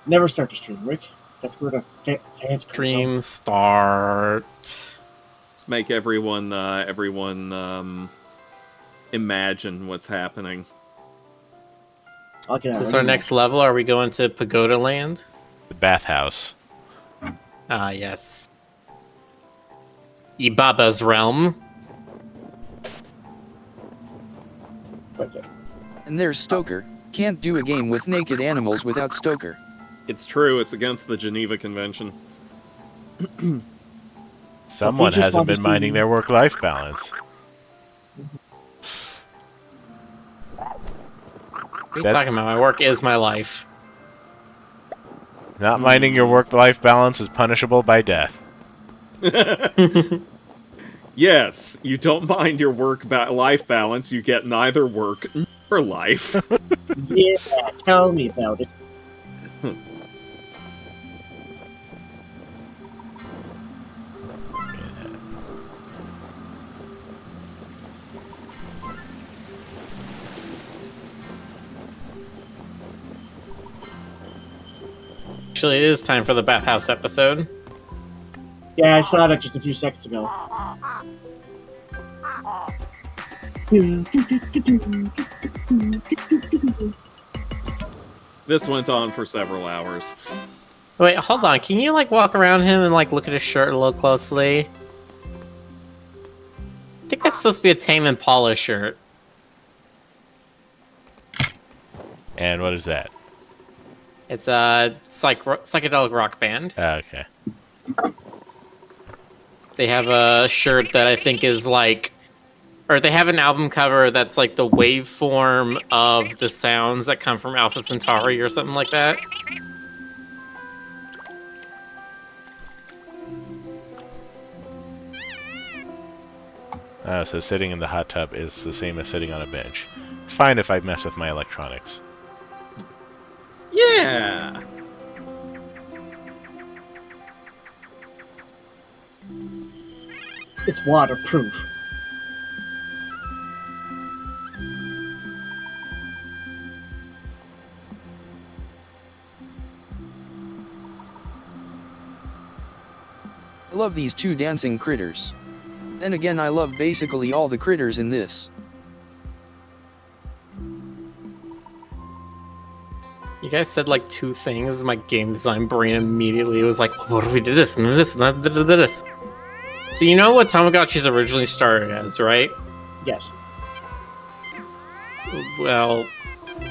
Never start the stream, Rick. That's where the fans Stream start. Let's make everyone imagine what's happening. Okay, Is this our next level? Are we going to Pagoda Land? The bathhouse. Ah, yes. Ibaba's realm. Okay. And there's Stoker. Can't do a game with naked animals without Stoker. It's true, it's against the Geneva Convention. Someone hasn't been minding their work-life balance. What are you talking about? My work is my life. Not minding your work-life balance is punishable by death. Yes, you don't mind your work-life balance, you get neither work nor life. Yeah, tell me about it. Actually, it is time for the bathhouse episode. Yeah, I saw that just a few seconds ago. This went on for several hours. Wait, hold on. Can you, like, walk around him and, like, look at his shirt a little closely? I think that's supposed to be a Tame Impala shirt. And what is that? It's a psychedelic rock band. Okay. They have a shirt that I think is like, or they have an album cover that's like the waveform of the sounds that come from Alpha Centauri or something like that. So sitting in the hot tub is the same as sitting on a bench. It's fine if I mess with my electronics. Yeah! It's waterproof. I love these two dancing critters. Then again, I love basically all the critters in this. You guys said like two things. My game design brain immediately was like, "What if we did this and this and this?" So you know what Tamagotchis originally started as, right? Yes. Well,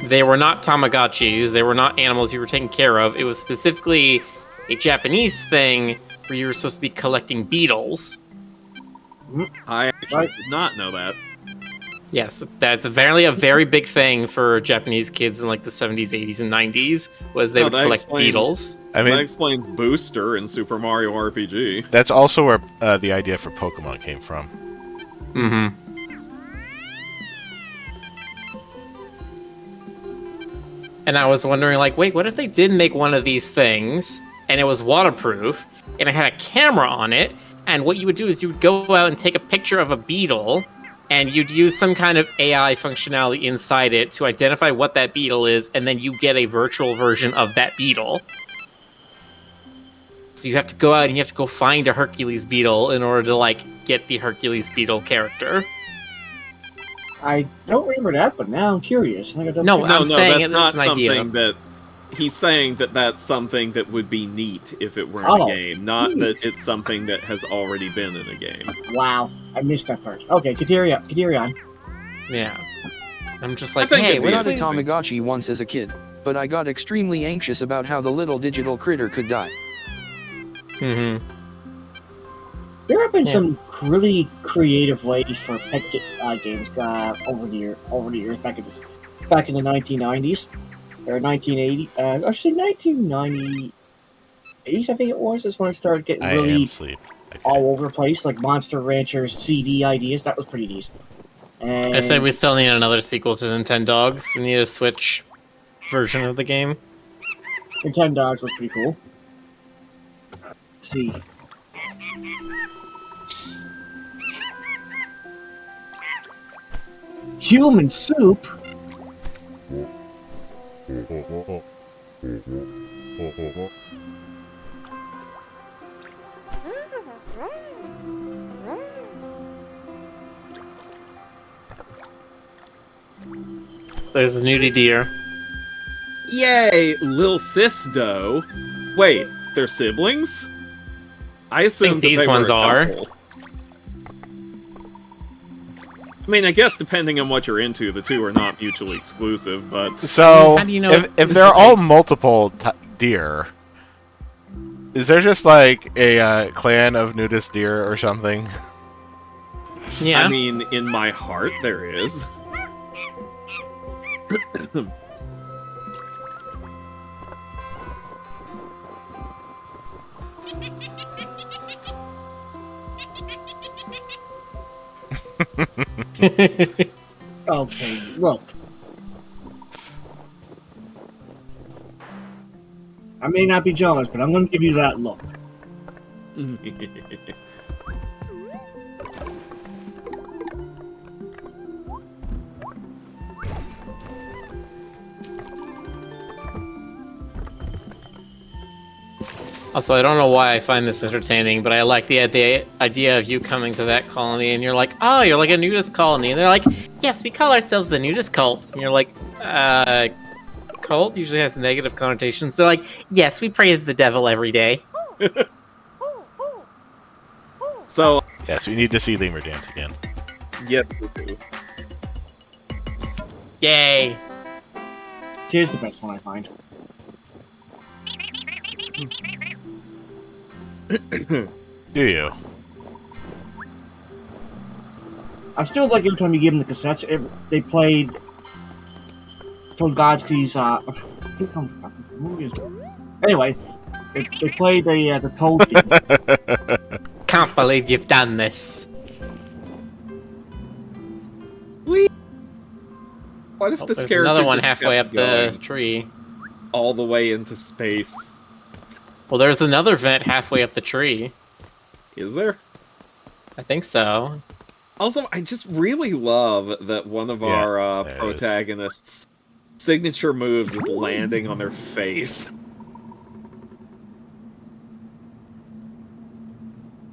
they were not Tamagotchis. They were not animals you were taking care of. It was specifically a Japanese thing where you were supposed to be collecting beetles. I actually did not know that. Yes, that's apparently a very big thing for Japanese kids in like the 70s, 80s, and 90s, was they would collect beetles. I mean, that explains Booster in Super Mario RPG. That's also where the idea for Pokemon came from. Mm-hmm. And I was wondering, like, wait, what if they did make one of these things, and it was waterproof, and it had a camera on it, and what you would do is you would go out and take a picture of a beetle, and you'd use some kind of AI functionality inside it to identify what that beetle is, and then you get a virtual version of that beetle. So you have to go out and you have to go find a Hercules beetle in order to, like, get the Hercules beetle character. I don't remember that, but now I'm curious. I'm saying that's not an idea. something that... He's saying that that's something that would be neat if it were in a game, not that it's something that has already been in a game. Wow, I missed that part. Okay, continue on. Yeah. I'm just like, hey, what I got a Tamagotchi once as a kid, but I got extremely anxious about how the little digital critter could die. Mm-hmm. There have been some really creative ways for pet games over the years, back in the 1990s. Or 1980, actually 1998, I think it was, is when it started getting really all over the place, like Monster Rancher's CD ideas. That was pretty neat. And I said we still need another sequel to Nintendogs. We need a Switch version of the game. Nintendogs was pretty cool. Let's see. Human soup? There's the nudie deer. Yay, Lil Sisto. Wait, they're siblings? I assume these they were ones a are. couple. I mean, I guess depending on what you're into, the two are not mutually exclusive, but... So, how do you know if they're all multiple deer, is there just like a clan of nudist deer or something? Yeah. I mean, in my heart, there is. Okay, look. I may not be jealous, but I'm going to give you that look. Also, I don't know why I find this entertaining, but I like the idea of you coming to that colony and you're like, oh, you're like a nudist colony. And they're like, yes, we call ourselves the nudist cult. And you're like, cult usually has negative connotations. So like, yes, we pray to the devil every day. So, Yes, we need to see Lemur dance again. yes, we do. Yay. Here's the best one I find. Do you? I still like every time you give them the cassettes. They played Togatsky's. I think I'm movie is. Anyway, they played the Toad theme. Can't believe you've done this. What if Oh, this there's character another one just halfway kept up the going tree. all the way into space? Well, there's another vent halfway up the tree. Is there? I think so. Also, I just really love that one of our there it is. protagonists' signature moves is landing on their face.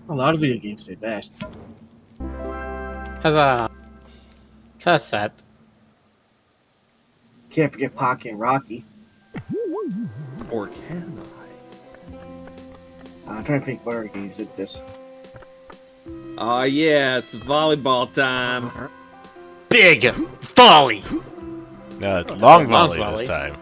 A lot of video games did that. Huzzah. Cassette. Can't forget Pocky and Rocky. Or can I'm trying to think what other games did this. I? Yeah, it's volleyball time. Big volley. No, it's long Long volley volley. this time.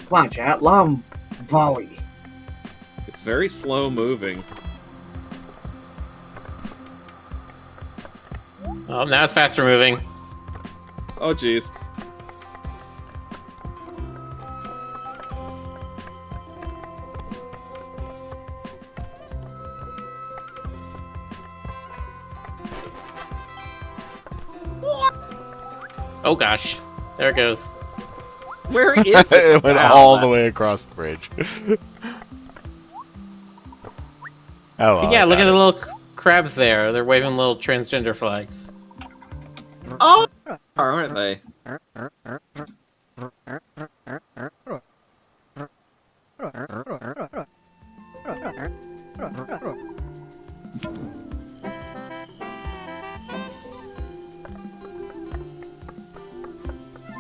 Come on, chat. Long volley. It's very slow moving. Oh, now it's faster moving. Oh, jeez. Oh gosh. There it goes. Where is it? It went now? all the way across the bridge. Oh, So well, yeah, I look at got the it. little crabs there. They're waving little transgender flags. Oh, aren't they?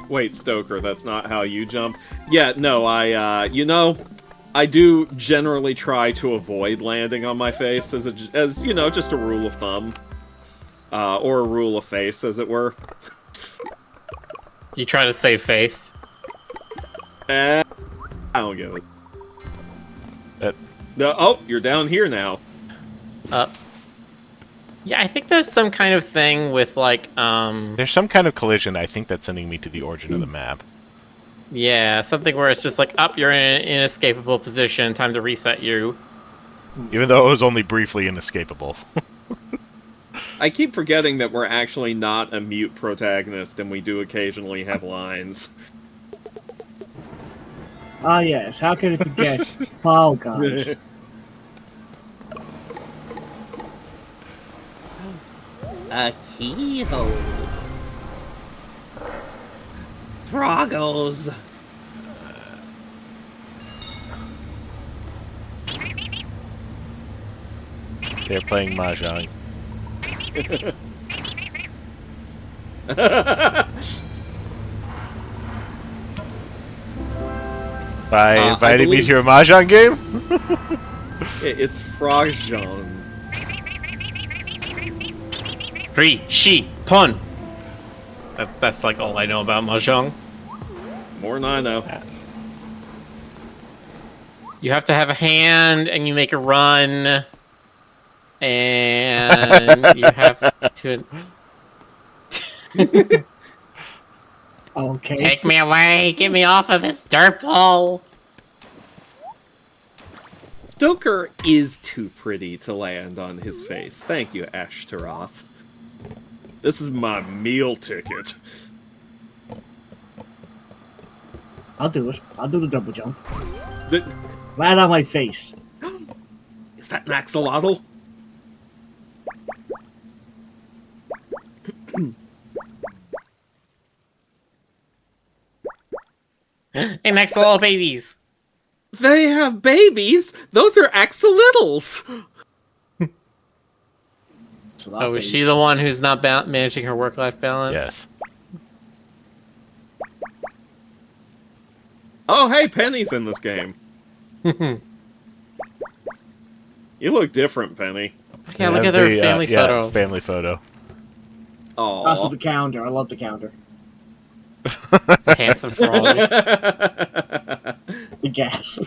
Wait, Stoker, that's not how you jump. Yeah, no, I do generally try to avoid landing on my face as just a rule of thumb. Or a rule of face, as it were. You try to save face. I don't get it. That- No, oh, you're down here now. Yeah, I think there's some kind of thing with like, There's some kind of collision, I think, that's sending me to the origin of the map. yeah, something where it's just like, up, you're in an inescapable position, time to reset you. Even though it was only briefly inescapable. I keep forgetting that we're actually not a mute protagonist, and we do occasionally have lines. Ah, yes. How can I forget Fall Guys? A keyhole. Frogos. They're playing Mahjong. By inviting me to a Mahjong game? It's Frogjon. Three, she, pun. That's like all I know about Mahjong. More than I know. You have to have a hand, and you make a run, and you have to Okay. take me away. Get me off of this dirt ball. Stoker is too pretty to land on his face. Thank you, Ashtaroth. This is my meal ticket. I'll do it. I'll do the double jump. The- Right on my face. Is that an axolotl? Hey, next little babies. They have babies? Those are axolotls! Oh, is she the one who's not managing her work-life balance? Yes. Oh, hey, Penny's in this game. You look different, Penny. Yeah, look at their family photo. Yeah, family photo. Oh. Also the counter. I love the counter. The handsome frog. The gasp.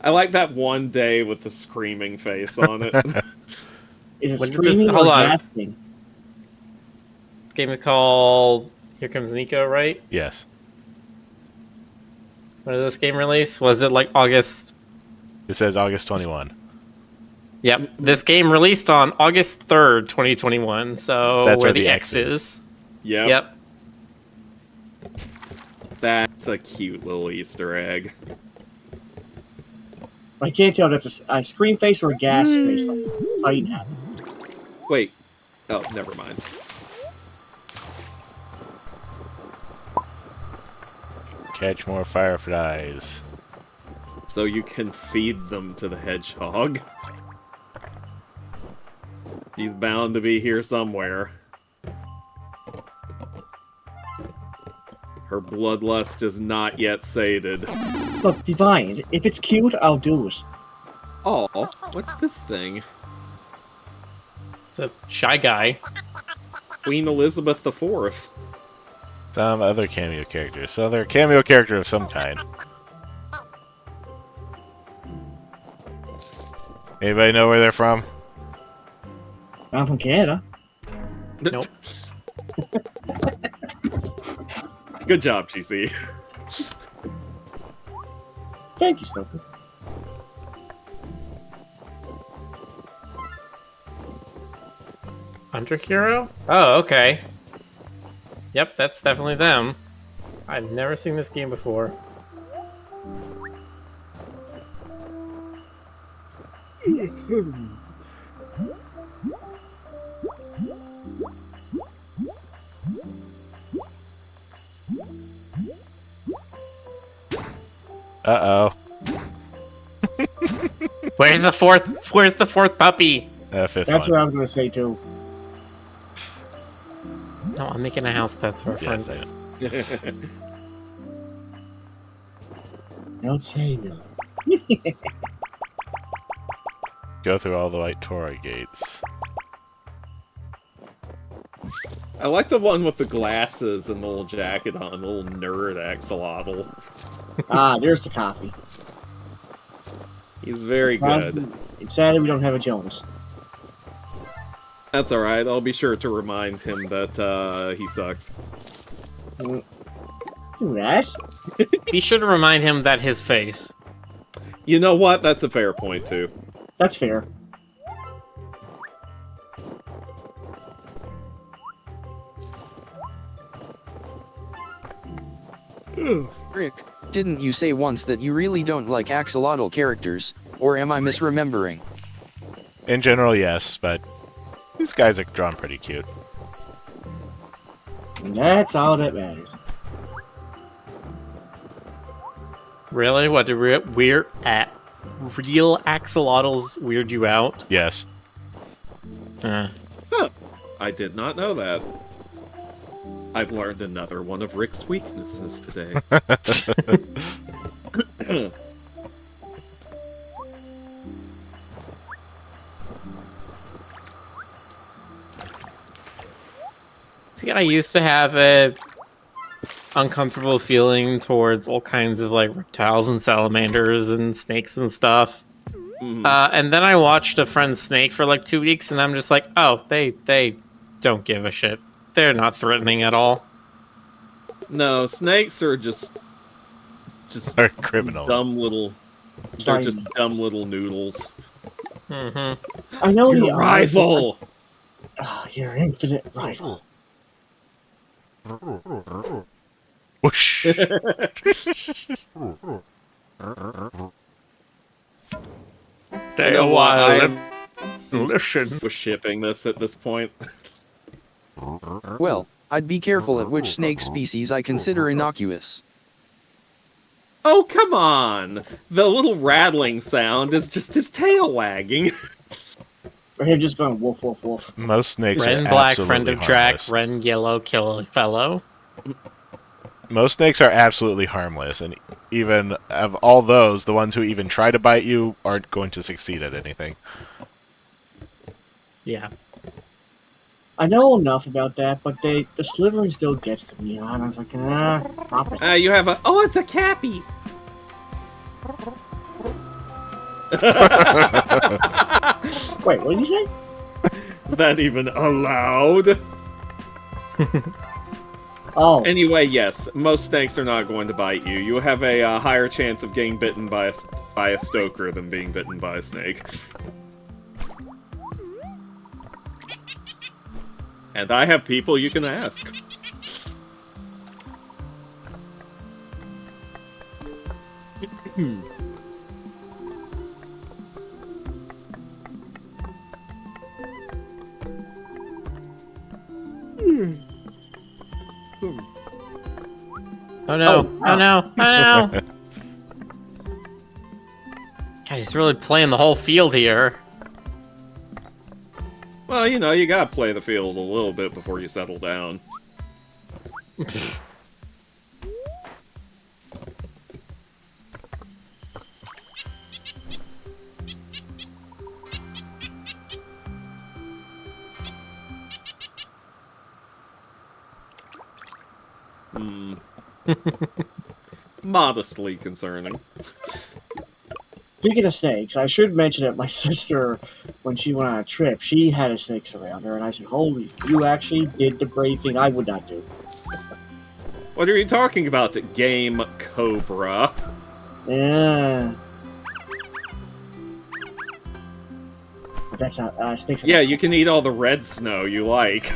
I like that one day with the screaming face on it. Is it When did screaming this- hold or on. gasping? This game is called Here Comes Niko, right? Yes. When did this game release? Was it like August? It says August 21. Yep. This game released on August 3rd, 2021. So That's where where the the X X is. is. Yep. Yep. That's a cute little Easter egg. I can't tell if it's a scream face or a gas face. Like Titan had. Wait. Oh, never mind. Catch more fireflies. So you can feed them to the hedgehog. He's bound to be here somewhere. Her bloodlust is not yet sated. Look, Divine, if it's cute, I'll do it. Oh, what's this thing? It's a shy guy. Queen Elizabeth IV. Some other cameo character. So they're a cameo character of some kind. Anybody know where they're from? I'm from Canada. Nope. Good job, GC. Thank you, Stoker. Under Hero? Oh, okay. Yep, that's definitely them. I've never seen this game before. Uh-oh. Where's the fourth puppy? Fifth That's one. what I was going to say, too. No, I'm making a house pets Yes, reference. Don't say no. Go through all the white Torii gates. I like the one with the glasses and the little jacket on, the little nerd axolotl. Ah, there's the coffee. He's very good. It's sad that we don't have a Jonas. That's alright, I'll be sure to remind him that he sucks. Do that? Be sure to remind him that his face. You know what? That's a fair point, too. That's fair. Rick, didn't you say once that you really don't like axolotl characters, or am I misremembering? In general, yes, but these guys are drawn pretty cute. And that's all that matters. Really? What, did real axolotls weird you out? Yes. Uh, Huh. I did not know that. I've learned another one of Rick's weaknesses today. See, I used to have a uncomfortable feeling towards all kinds of like reptiles and salamanders and snakes and stuff. And then I watched a friend's snake for like 2 weeks, and I'm just like, oh, they don't give a shit. They're not threatening at all. No, snakes are just They're criminal. dumb little. They're just dumb little noodles. Mm-hmm. I know Your rival. Your infinite rival. Whoosh. Stay know a what, while. Listen. So shipping this at this point. Well, I'd be careful at which snake species I consider innocuous. Oh, come on! The little rattling sound is just his tail wagging. Or him just going woof, woof, woof. Most snakes Ren are black, absolutely friend of harmless. Jack. Ren yellow, kill fellow. Most snakes are absolutely harmless, and even of all those, the ones who even try to bite you aren't going to succeed at anything. Yeah. I know enough about that, but the slithering still gets to me. And I was like, stop it. You have a. Oh, it's a cappy! Wait, what did you say? Is that even allowed? Oh, Anyway, yes, most snakes are not going to bite you. You have a higher chance of getting bitten by a stoker than being bitten by a snake. And I have people you can ask. Oh no! Oh no! Oh no! God, he's really playing the whole field here. Well, you know, you gotta play the field a little bit before you settle down. Modestly concerning. speaking of snakes, I should mention that my sister, when she went on a trip, she had a snakes around her, and I said, holy, you actually did the brave thing I would not do. What are you talking about, Game Cobra? Yeah. But that's not, snakes are Yeah, you can eat all the red snow you like.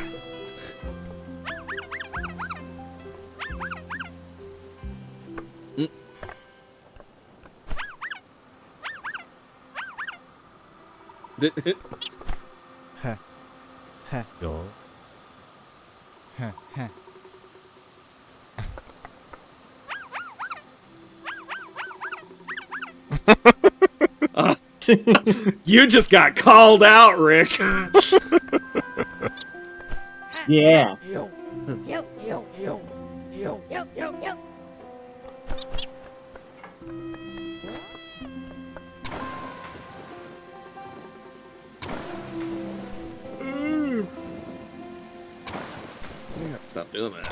You just got called out, Rick. Yeah. Stop doing that.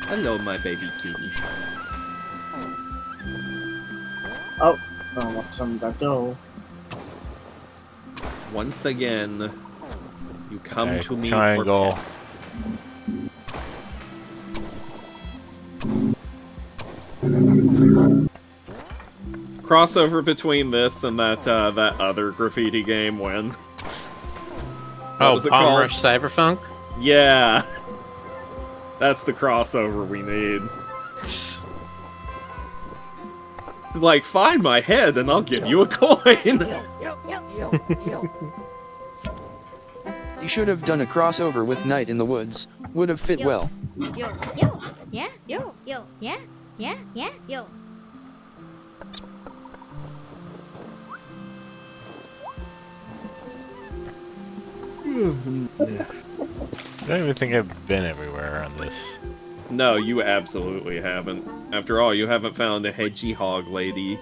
Hello, my baby kitty. Oh, I want some of dough. Once again, you come Okay, to me triangle. for pets. Crossover between this and that other graffiti game when. Oh, was it Palm called? Rush Cyberpunk? Yeah. That's the crossover we need. Like, find my head and I'll give you a coin. He should have done a crossover with Night in the Woods. Would have fit well. Yo, yeah, yo, yeah, yo. I don't even think I've been everywhere on this. No, you absolutely haven't. After all, you haven't found a hedgehog lady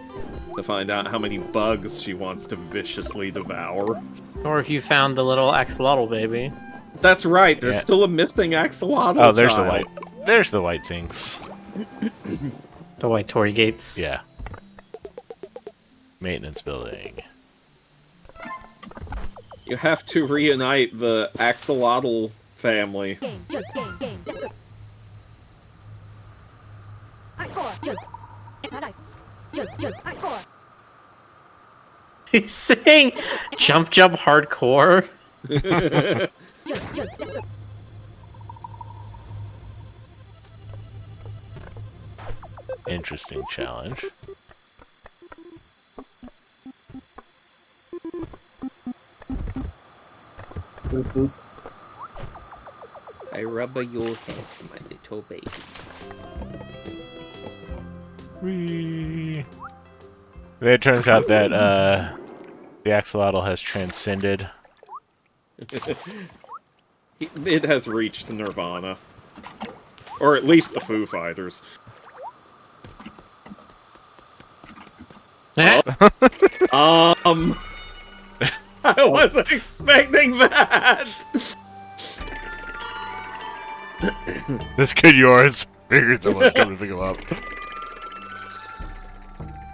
to find out how many bugs she wants to viciously devour. Or if you found the little axolotl baby. That's right, there's Yeah. still a missing axolotl Oh, there's the child. white. There's the white things. The white torii gates. Yeah. Maintenance building. You have to reunite the axolotl family. He's saying jump jump hardcore. Interesting challenge. Boop, boop. I rub your head, my little baby. Whee! It turns out that the axolotl has transcended. It has reached Nirvana. Or at least the Foo Fighters. I wasn't expecting that! This kid yours. Figured someone come to pick him up.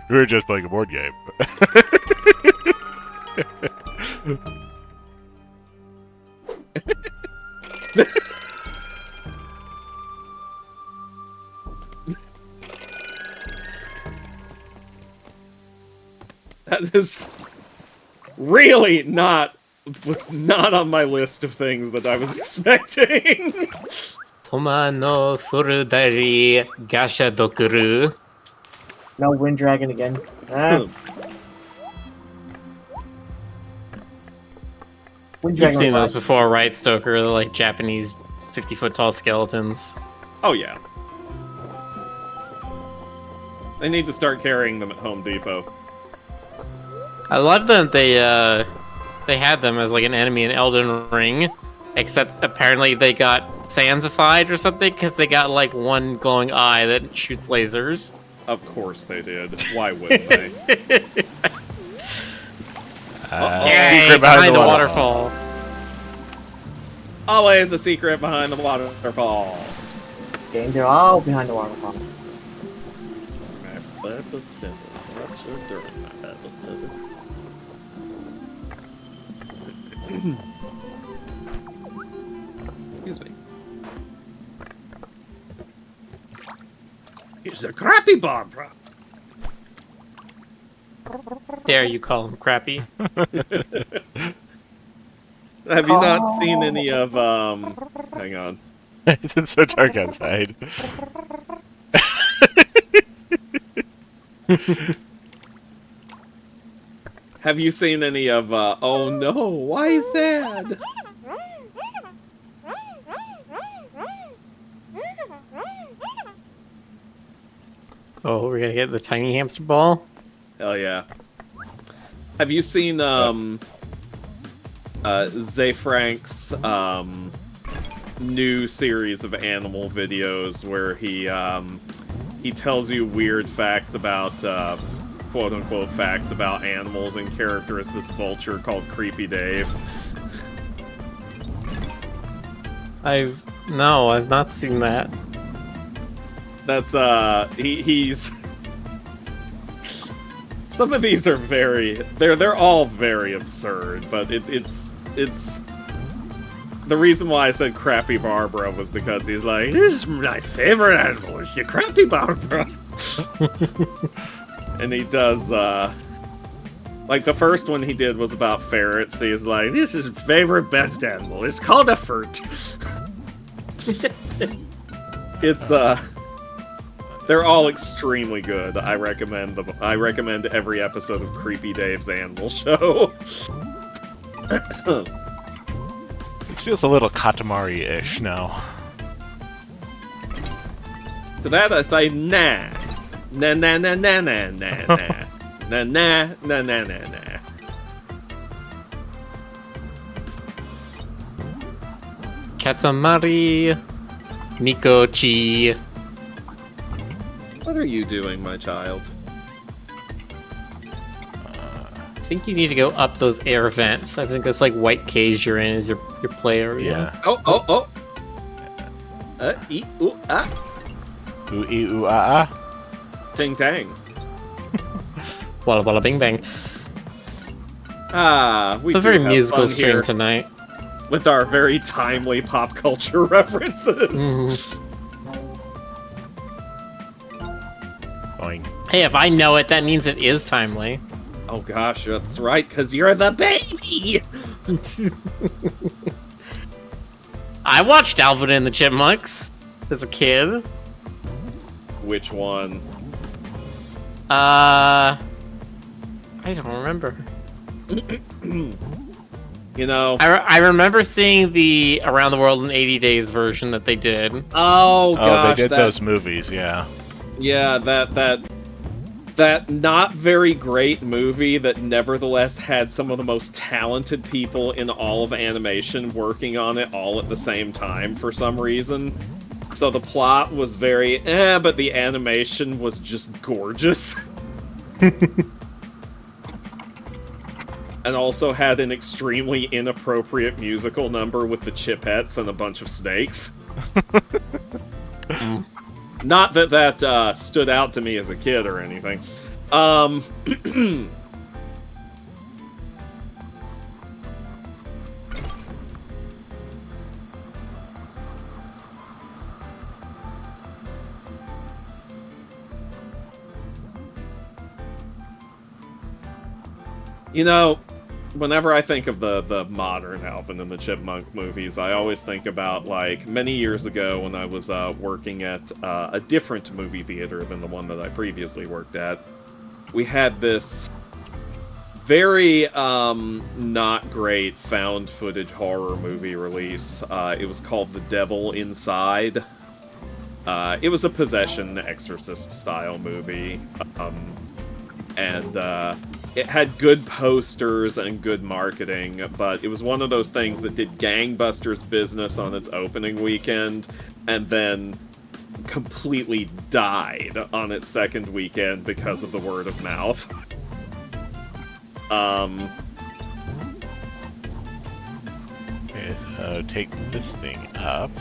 We were just playing a board game. That is really was not on my list of things that I was expecting. Toma no furudari gasha dokuru. No Wind Dragon again. Ah, Wind You've Dragon. seen those revive. before, right, Stoker? They're like Japanese 50-foot tall skeletons. Oh yeah. They need to start carrying them at Home Depot. I love that they had them as like an enemy in Elden Ring, except apparently they got sansified or something because they got like one glowing eye that shoots lasers. Of course they did. Why wouldn't they? Yay, secret behind the waterfall. Always a secret behind the waterfall. They're all behind the waterfall. Excuse me. He's a crappy Barbara. Dare you call him crappy? Have you not seen any of hang on. It's so dark outside. Have you seen any of oh no, why is that? Oh, we're gonna get the tiny hamster ball? Hell yeah. Have you seen Zay Frank's new series of animal videos where he tells you weird facts about quote unquote facts about animals, and character is this vulture called Creepy Dave. I've not seen that. That's he's some of these are they're all very absurd, but it's the reason why I said Crappy Barbara was because he's like, this is my favorite animal, is your Crappy Barbara. And he does like the first one he did was about ferrets. He's like, this is his favorite best animal. It's called a furt. It's They're all extremely good. I recommend them. I recommend every episode of Creepy Dave's Animal Show. This feels a little Katamari-ish now. To that I say nah. Nah nah nah nah nah nah nah. Nah nah nah nah nah nah. Katamari Niko-chi. What are you doing, my child? I think you need to go up those air vents. I think that's like white cage you're in is your play area. Yeah. Oh. Ee, ooh, ah. Ooh, ee, ooh, ah, ah. Ting tang. Walla walla bing bang. Ah, we It's a do very have musical fun stream here tonight. with our very timely pop culture references. Boing. Hey, if I know it, that means it is timely. Oh gosh, that's right, because you're the baby! I watched Alvin and the Chipmunks as a kid. Which one? I don't remember. You know... I remember seeing the Around the World in 80 Days version that they did. Oh gosh, they did that... those movies, yeah. Yeah, that not very great movie that nevertheless had some of the most talented people in all of animation working on it all at the same time for some reason. So the plot was very but the animation was just gorgeous. And also had an extremely inappropriate musical number with the Chipettes and a bunch of snakes. Not that that stood out to me as a kid or anything. You know, whenever I think of the modern Alvin and the Chipmunk movies, I always think about, like, many years ago when I was working at a different movie theater than the one that I previously worked at. We had this very not great found footage horror movie release. It was called The Devil Inside. It was a possession exorcist style movie. And it had good posters and good marketing, but it was one of those things that did gangbusters business on its opening weekend, and then completely died on its second weekend because of the word of mouth. Okay, so take this thing up.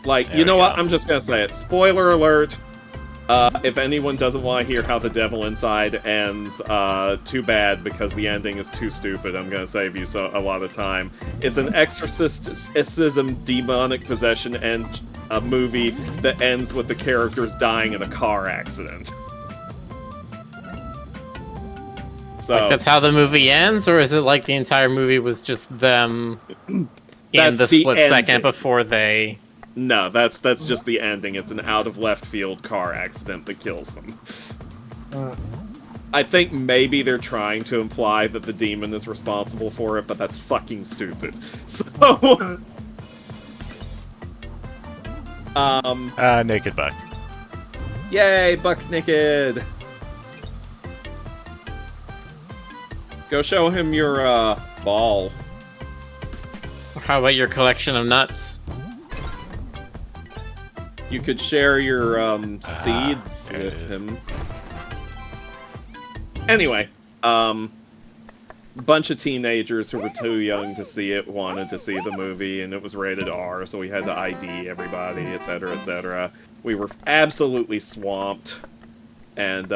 Like, There you know we what? go. I'm just gonna say it. Spoiler alert. If anyone doesn't want to hear how The Devil Inside ends, too bad, because the ending is too stupid. I'm gonna save you a lot of time. It's an exorcism, demonic possession, and a movie that ends with the characters dying in a car accident. So Like, that's how the movie ends, or is it like the entire movie was just them in That's the the split ending. second before they... no, that's just the ending. It's an out of left field car accident that kills them. I think maybe they're trying to imply that the demon is responsible for it, but that's fucking stupid. So, Naked Buck. yay, buck naked. Go show him your ball. How about your collection of nuts? You could share your seeds there it with is. him. Anyway, bunch of teenagers who were too young to see it wanted to see the movie, and it was rated R, so we had to ID everybody, etc., etc. We were absolutely swamped, and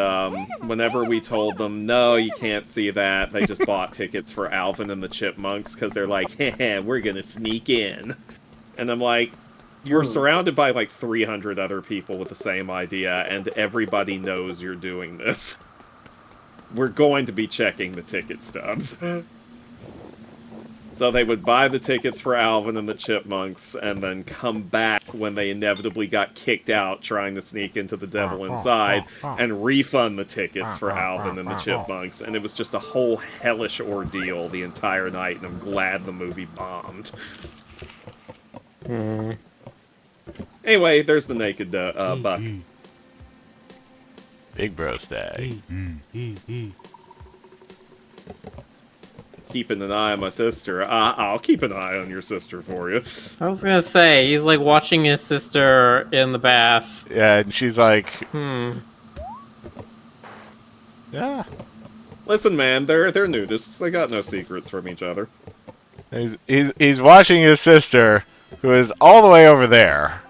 whenever we told them, no, you can't see that, they just bought tickets for Alvin and the Chipmunks, because they're like, heh, we're gonna sneak in. And I'm like, you're surrounded by like 300 other people with the same idea, and everybody knows you're doing this. We're going to be checking the ticket stubs. So they would buy the tickets for Alvin and the Chipmunks, and then come back when they inevitably got kicked out trying to sneak into the Devil Inside and refund the tickets for Alvin and the Chipmunks, and it was just a whole hellish ordeal the entire night, and I'm glad the movie bombed. Anyway, there's the naked buck. Big bro stag. Keeping an eye on my sister. I'll keep an eye on your sister for you. I was gonna say, he's like watching his sister in the bath. Yeah, and she's like, Yeah. Listen, man, they're nudists. They got no secrets from each other. He's watching his sister, who is all the way over there.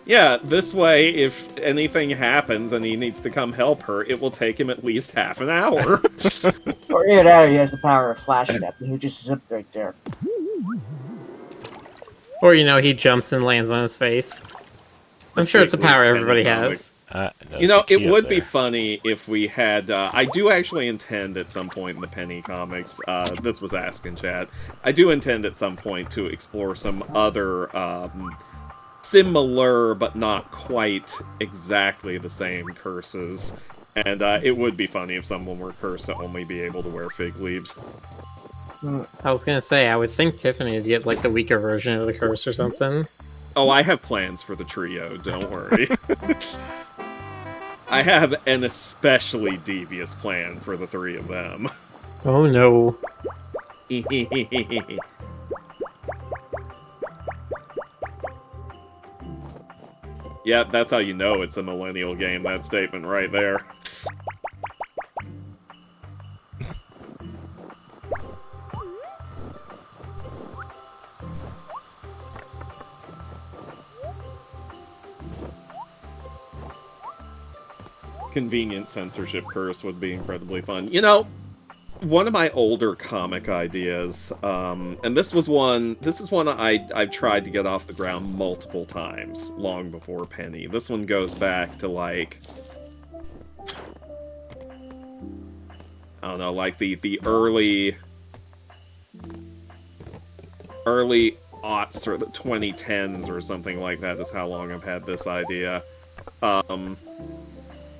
Yeah, this way, if anything happens and he needs to come help her, it will take him at least half an hour. Or either that, or he has the power of flash step, and he just zipped right there. Or, he jumps and lands on his face. I'm sure it's a power everybody has. It would be funny if we had... I do actually intend at some point in the Penny comics, this was asked in chat, I do intend at some point to explore some other... similar, but not quite exactly the same curses. And it would be funny if someone were cursed to only be able to wear fig leaves. I was gonna say, I would think Tiffany would get, like, the weaker version of the curse or something. Oh, I have plans for the trio, don't worry. I have an especially devious plan for the three of them. Oh no. Yep, that's how you know it's a millennial game, that statement right there. Convenient censorship curse would be incredibly fun. One of my older comic ideas, and this is one I've tried to get off the ground multiple times, long before Penny. This one goes back to, like, I don't know, like the early aughts or the 2010s or something like that is how long I've had this idea.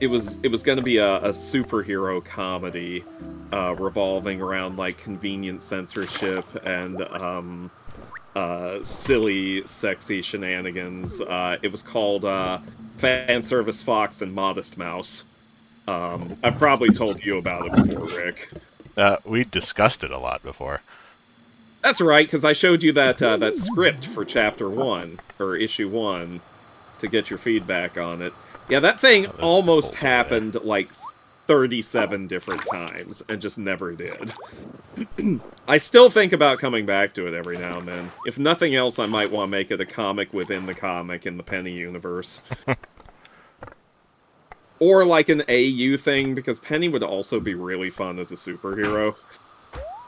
It was going to be a superhero comedy revolving around, like, convenient censorship and silly, sexy shenanigans. It was called Fan Service Fox and Modest Mouse. I've probably told you about it before, Rick. We discussed it a lot before. That's right, because I showed you that script for Chapter 1, or Issue 1, to get your feedback on it. Yeah, that thing almost happened, like, 37 different times, and just never did. I still think about coming back to it every now and then. If nothing else, I might want to make it a comic within the comic in the Penny universe. Or, like, an AU thing, because Penny would also be really fun as a superhero.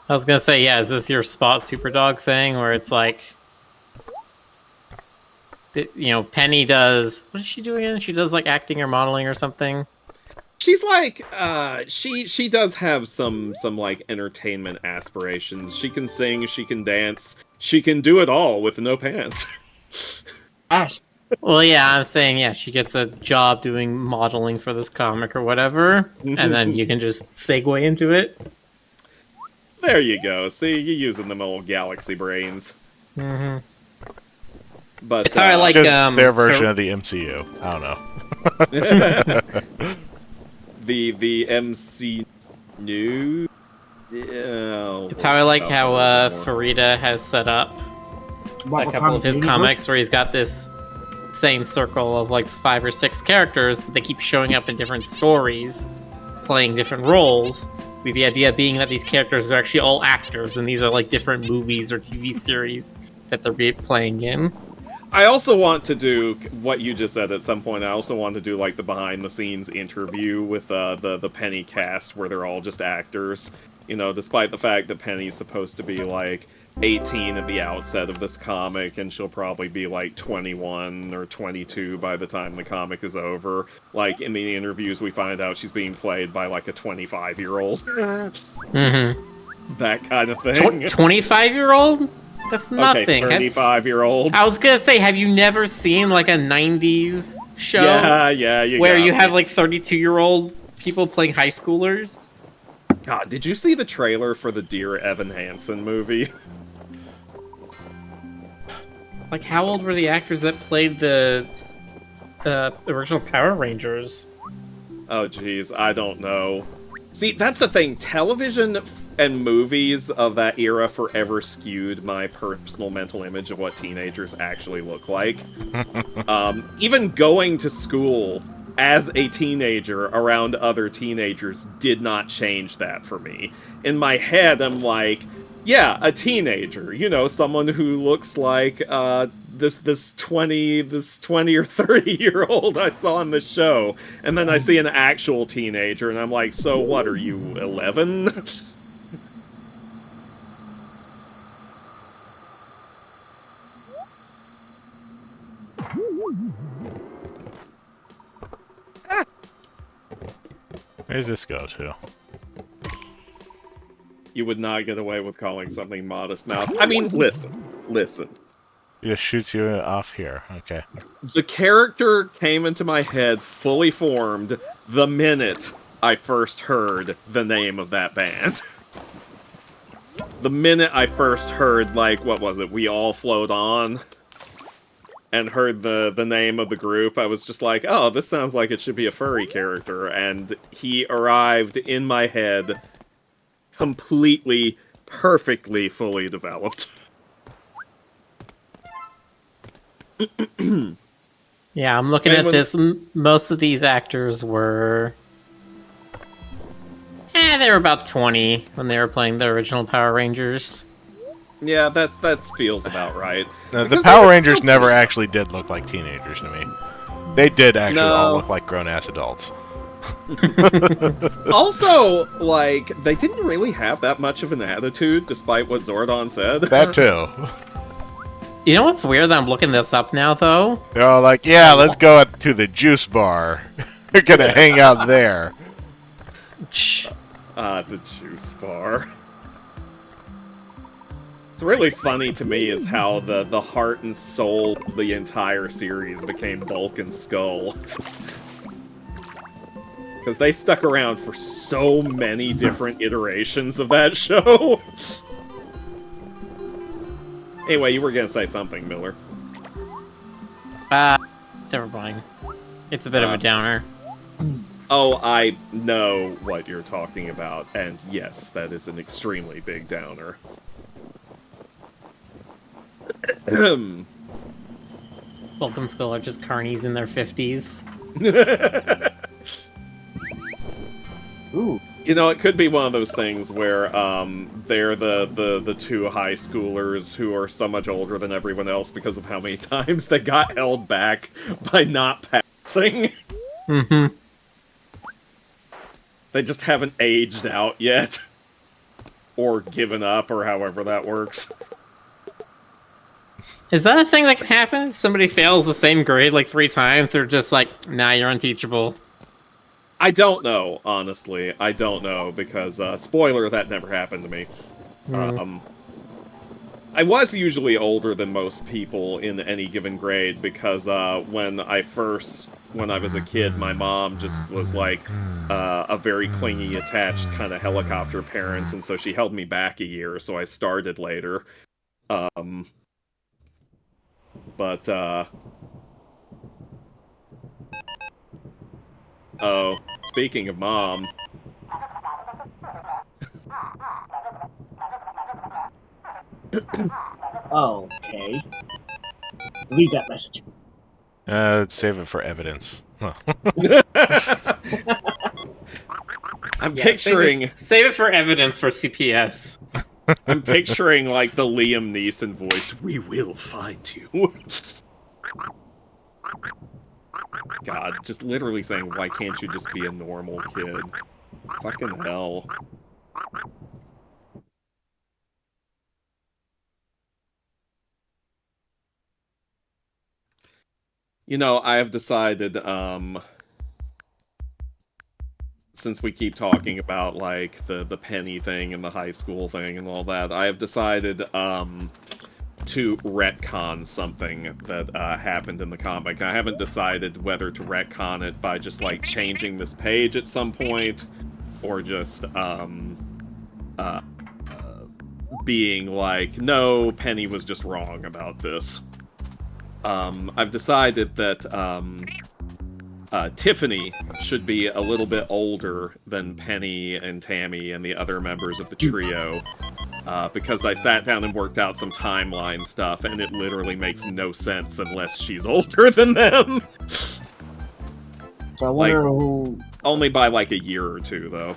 I was gonna say, yeah, is this your Spot Superdog thing, where it's like... Penny does... What is she doing again? She does, like, acting or modeling or something? She's like, she does have some like, entertainment aspirations. She can sing, she can dance, she can do it all with no pants. Well, yeah, I'm saying, yeah, she gets a job doing modeling for this comic or whatever, and then you can just segue into it. There you go. See, you're using them old galaxy brains. Mm-hmm. But it's how I like their version of the MCU. I don't know. the MC new. It's how I like how Farida has set up a couple of his comics, where he's got this same circle of like 5 or 6 characters, but they keep showing up in different stories, playing different roles. With the idea being that these characters are actually all actors, and these are like different movies or TV series that they're playing in. I also want to do what you just said at some point. I also want to do like the behind-the-scenes interview with the Penny cast, where they're all just actors. Despite the fact that Penny's supposed to be like 18 at the outset of this comic, and she'll probably be like 21 or 22 by the time the comic is over. Like, in the interviews, we find out she's being played by like a 25-year-old. Mm-hmm. That kind of thing. 25-year-old? That's nothing. Okay, 35-year-old. I was gonna say, have you never seen like a 90s show? Yeah, you where got you me. have like 32-year-old people playing high schoolers? God, did you see the trailer for the Dear Evan Hansen movie? Like, how old were the actors that played the original Power Rangers? Oh, jeez, I don't know. See, that's the thing. Television and movies of that era forever skewed my personal mental image of what teenagers actually look like. Even going to school as a teenager around other teenagers did not change that for me. In my head, I'm like, yeah, a teenager, you know, someone who looks like this 20 or 30-year-old I saw on the show, and then I see an actual teenager, and I'm like, so what, are you 11? Where does this go to? You would not get away with calling something Modest Mouse. I mean, listen. It just shoots you off here. Okay. The character came into my head fully formed the minute I first heard the name of that band. The minute I first heard, like, what was it, We All Float On, and heard the name of the group, I was just like, oh, this sounds like it should be a furry character, and he arrived in my head completely, perfectly, fully developed. Yeah, I'm looking at this. Most of these actors were... they were about 20 when they were playing the original Power Rangers. Yeah, that feels about right. The Power Rangers never actually did look like teenagers to me. They did actually all look like grown-ass adults. Also, like, they didn't really have that much of an attitude, despite what Zordon said. That too. You know what's weird that I'm looking this up now, though? They're all like, yeah, let's go to the juice bar. We're gonna hang out there. The juice bar. What's really funny to me is how the heart and soul of the entire series became Bulk and Skull. Because they stuck around for so many different iterations of that show. Anyway, you were gonna say something, Miller. Never mind. It's a bit of a downer. Oh, I know what you're talking about, and yes, that is an extremely big downer. Bulk and Skull are just carnies in their 50s. Ooh. You know, it could be one of those things where they're the two high schoolers who are so much older than everyone else because of how many times they got held back by not passing. Mm-hmm. They just haven't aged out yet. Or given up, or however that works. Is that a thing that can happen? If somebody fails the same grade like 3 times, they're just like, nah, you're unteachable. I don't know, honestly. I don't know, because, spoiler, that never happened to me. I was usually older than most people in any given grade, because, when I was a kid, my mom just was like, a very clingy, attached kind of helicopter parent, and so she held me back a year, so I started later. Oh, speaking of mom. Okay. Leave that message. Let's save it for evidence. Huh. I'm picturing... Save it for evidence for CPS. I'm picturing, like, the Liam Neeson voice. We will find you. God, just literally saying, why can't you just be a normal kid? Fucking hell. You know, I have decided, since we keep talking about, like, the penny thing and the high school thing and all that, I have decided, to retcon something that happened in the comic. I haven't decided whether to retcon it by just like changing this page at some point, or just being like, no, Penny was just wrong about this. I've decided that Tiffany should be a little bit older than Penny and Tammy and the other members of the trio, because I sat down and worked out some timeline stuff, and it literally makes no sense unless she's older than them. So I wonder who... Only by like a year or two, though.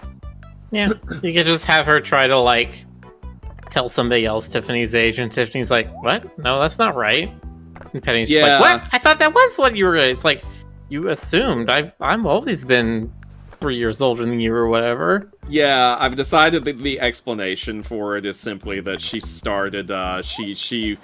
Yeah, you could just have her try to, like, tell somebody else Tiffany's age, and Tiffany's like, what? No, that's not right. And Penny's just like, what? I thought that was what you were... It's like, you assumed. I've always been 3 years older than you or whatever. Yeah, I've decided that the explanation for it is simply that she started, she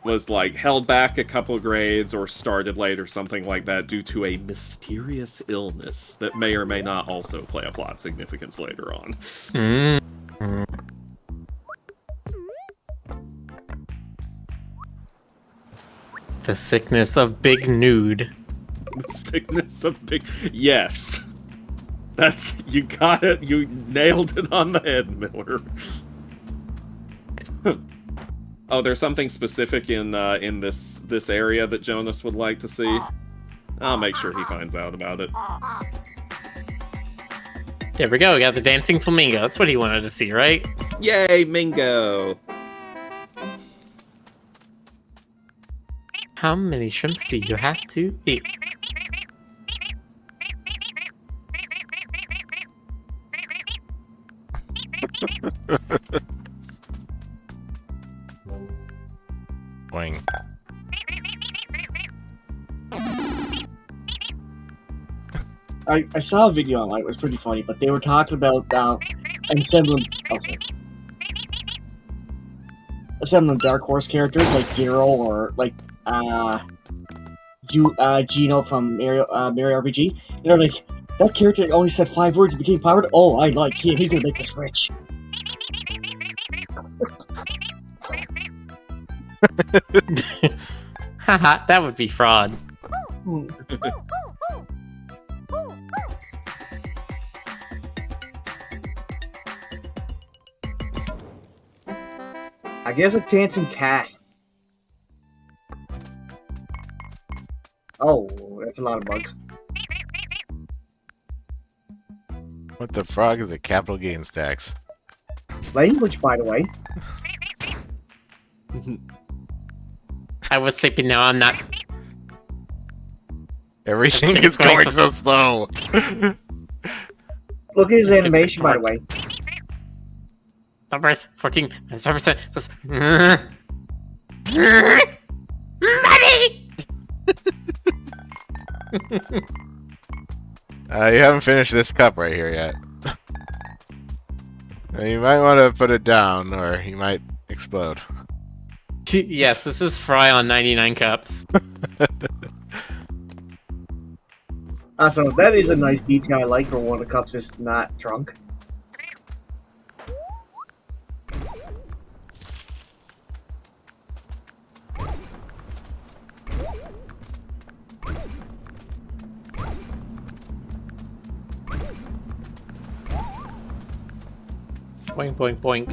was, like, held back a couple grades or started late or something like that due to a mysterious illness that may or may not also play a plot significance later on. Mm-hmm. The sickness of Big Nude. Sickness of Big... Yes. That's... You got it. You nailed it on the head, Miller. Oh, there's something specific in this area that Jonas would like to see. I'll make sure he finds out about it. There we go. We got the dancing flamingo. That's what he wanted to see, right? Yay, Mingo! How many shrimps do you have to eat? Boing. I saw a video online. It was pretty funny, but they were talking about assembling Dark Horse characters like Zero or like Gino from Mario RPG. And they're like, that character only said 5 words and became powered. Oh, I like him. He's gonna make us rich. Haha, that would be fraud. I guess a dancing cat. Oh, that's a lot of bugs. What the frog is a capital gains tax? Language, by the way. I was sleeping, now I'm not. Everything is going so slow. Look at his animation, by the way. Numbers 14 minus 5%. Plus... Money! You haven't finished this cup right here yet. You might want to put it down, or you might explode. Yes, this is Fry on 99 cups. So that is a nice detail I like for one of the cups is not drunk. Boink, boink, boink.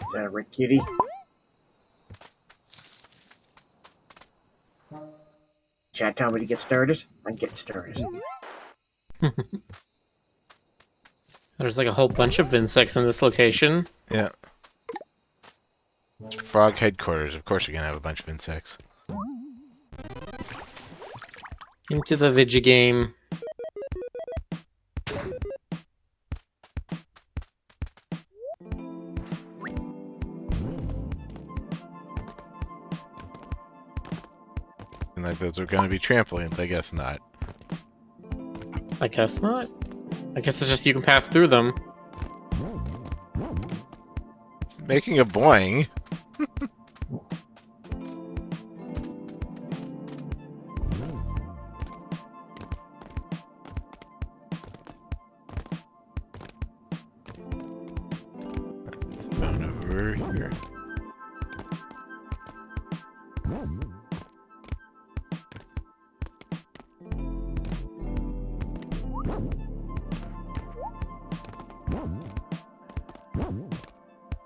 Is that a Rick Kitty? Chat time when you get started? I'm getting started. There's like a whole bunch of insects in this location. Yeah. It's frog headquarters. Of course you're gonna have a bunch of insects. Into the Vigi game. And like those are gonna be trampolines, I guess not. I guess not. I guess it's just you can pass through them. It's making a boing. over here.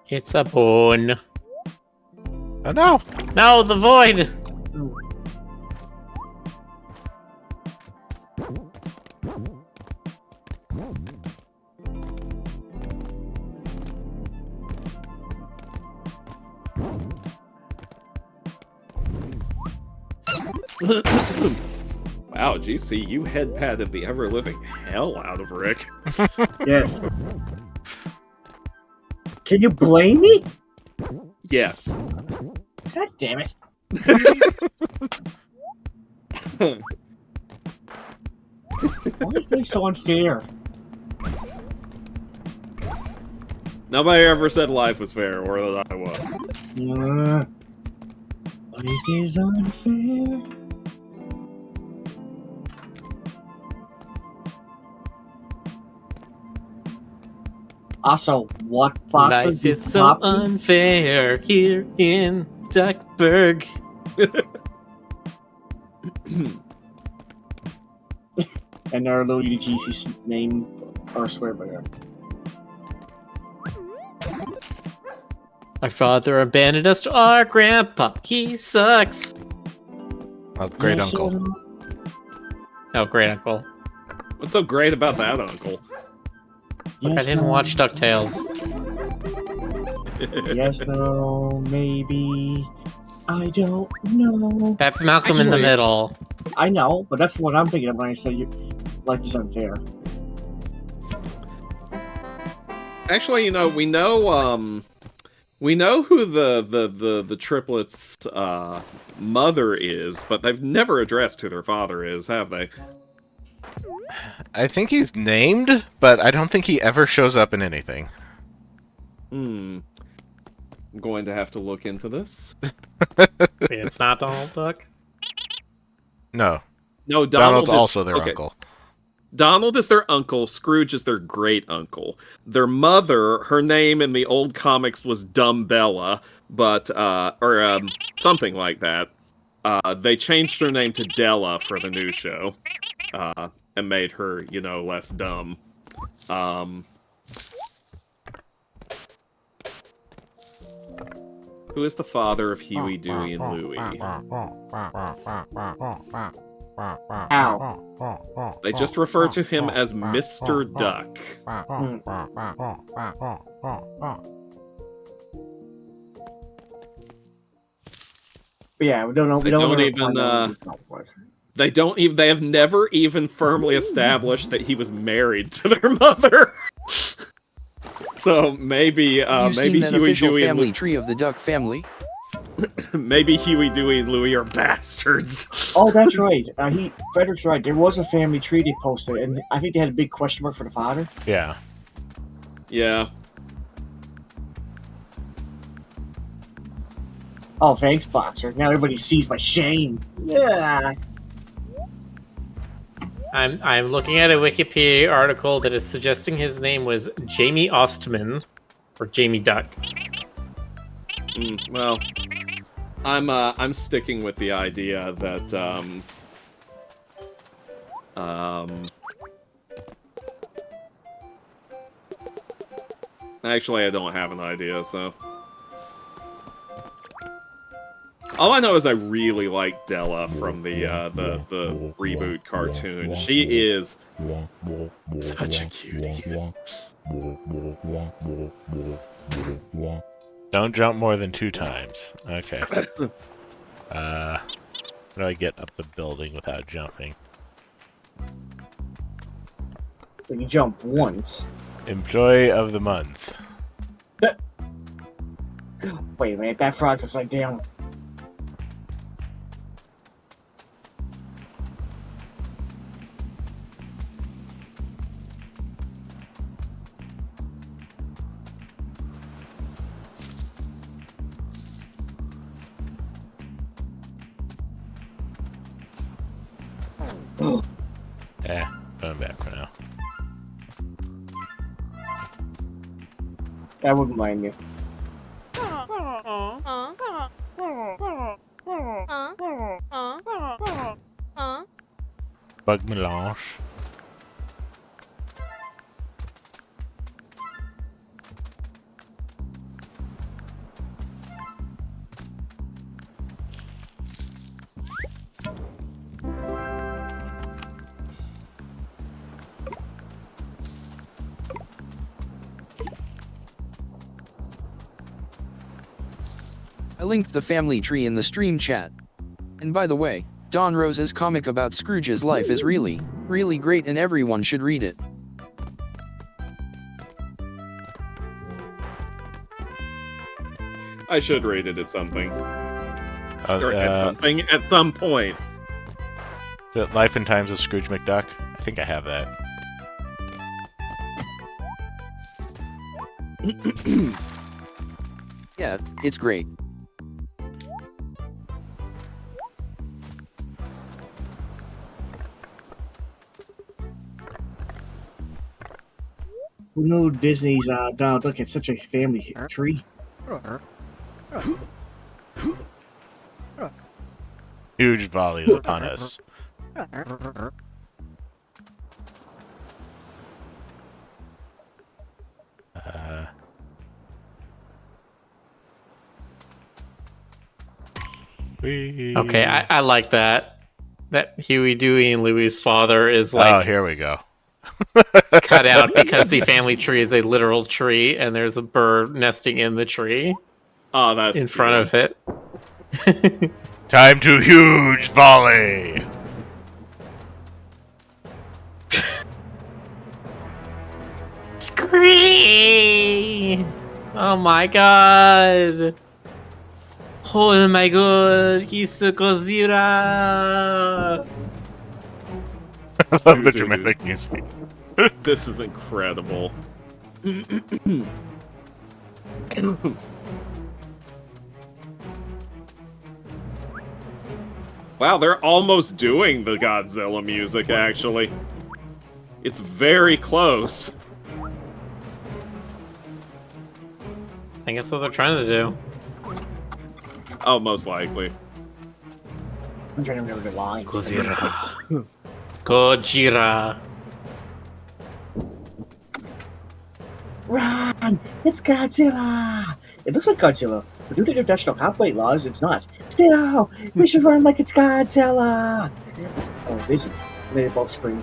It's a bone. Oh no! No, the void! Wow, GC, you head patted the ever-living hell out of Rick. Yes. Can you blame me? Yes. God damn it. Why is life so unfair? Nobody ever said life was fair, or that I was. Life is unfair. Also, what box Life is so unfair here in Duckburg. And our Luigi GC's name or swear by that. Our father abandoned us to our grandpa. He sucks. Oh, great uncle. Oh, great uncle. What's so great about that, Uncle? Yes, I didn't watch DuckTales. Yes, no, maybe. I don't know. That's Malcolm in the Actually- Middle. I know, but that's what I'm thinking of when I say life is unfair. Actually, we know who the triplets' mother is, but they've never addressed who their father is, have they? I think he's named, but I don't think he ever shows up in anything. I'm going to have to look into this. Wait, it's not Donald Duck? No. No, Donald's is, also their okay. uncle. Donald is their uncle, Scrooge is their great uncle. Their mother, her name in the old comics was Dumb Bella, but something like that. They changed her name to Della for the new show, and made her, less dumb. Who is the father of Huey, Dewey, and Louie? Ow. They just refer to him as Mr. Duck. But yeah, we don't know. We They don't don't know even, what They have never even firmly established that he was married to their mother. So maybe, You've maybe seen that Huey, official Dewey, and family tree of the Duck family? maybe Huey, Dewey, and Louie are bastards. Oh, that's right. Frederick's right. There was a family tree they posted, and I think they had a big question mark for the father. Yeah. Yeah. Oh, thanks, Boxer. Now everybody sees my shame. Yeah. I'm looking at a Wikipedia article that is suggesting his name was Jamie Ostman, or Jamie Duck. Well, I'm sticking with the idea that actually I don't have an idea, so all I know is I really like Della from the reboot cartoon. She is such a cutie. Don't jump more than 2 times. Okay. How do I get up the building without jumping? When you jump once. Employee of the month. Wait a minute, that frog's upside down. Going back for now. I wouldn't mind you. Bug melange. I linked the family tree in the stream chat. And by the way, Don Rose's comic about Scrooge's life is really, really great and everyone should read it. I should rate it at something. Uh, Or at uh, something, at some point. The Life and Times of Scrooge McDuck. I think I have that. Yeah, it's great. Who knew Disney's Donald Duck had such a family tree? Huge volley upon us. Okay, I like that. That Huey, Dewey, and Louie's father is Oh, like here we go. cut out because the family tree is a literal tree and there's a bird nesting in the tree Oh, that's in front of it. Time to huge volley. Scream! Oh my god! Oh my god! He's so Godzilla! I love the dramatic music. This is incredible. Wow, they're almost doing the Godzilla music, actually. It's very close. I think that's what they're trying to do. Oh, most likely. I'm trying to remember the lines. Gojira. Gojira. Run! It's Godzilla! It looks like Godzilla, but due to international copyright laws, it's not. Stay out! We should run like it's Godzilla! Oh, it isn't. They both scream.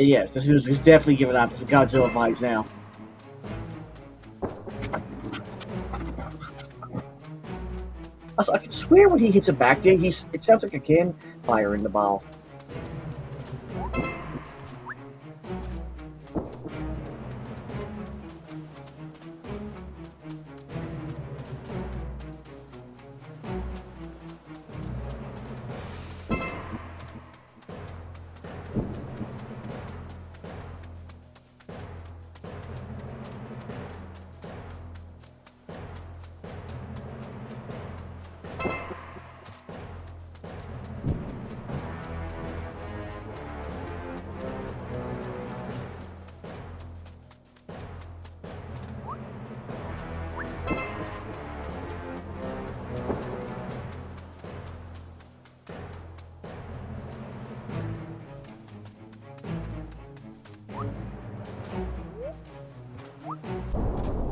Yes, this music is definitely giving out the Godzilla vibes now. Also, I can swear when he hits a back day, it sounds like a can fire in the ball.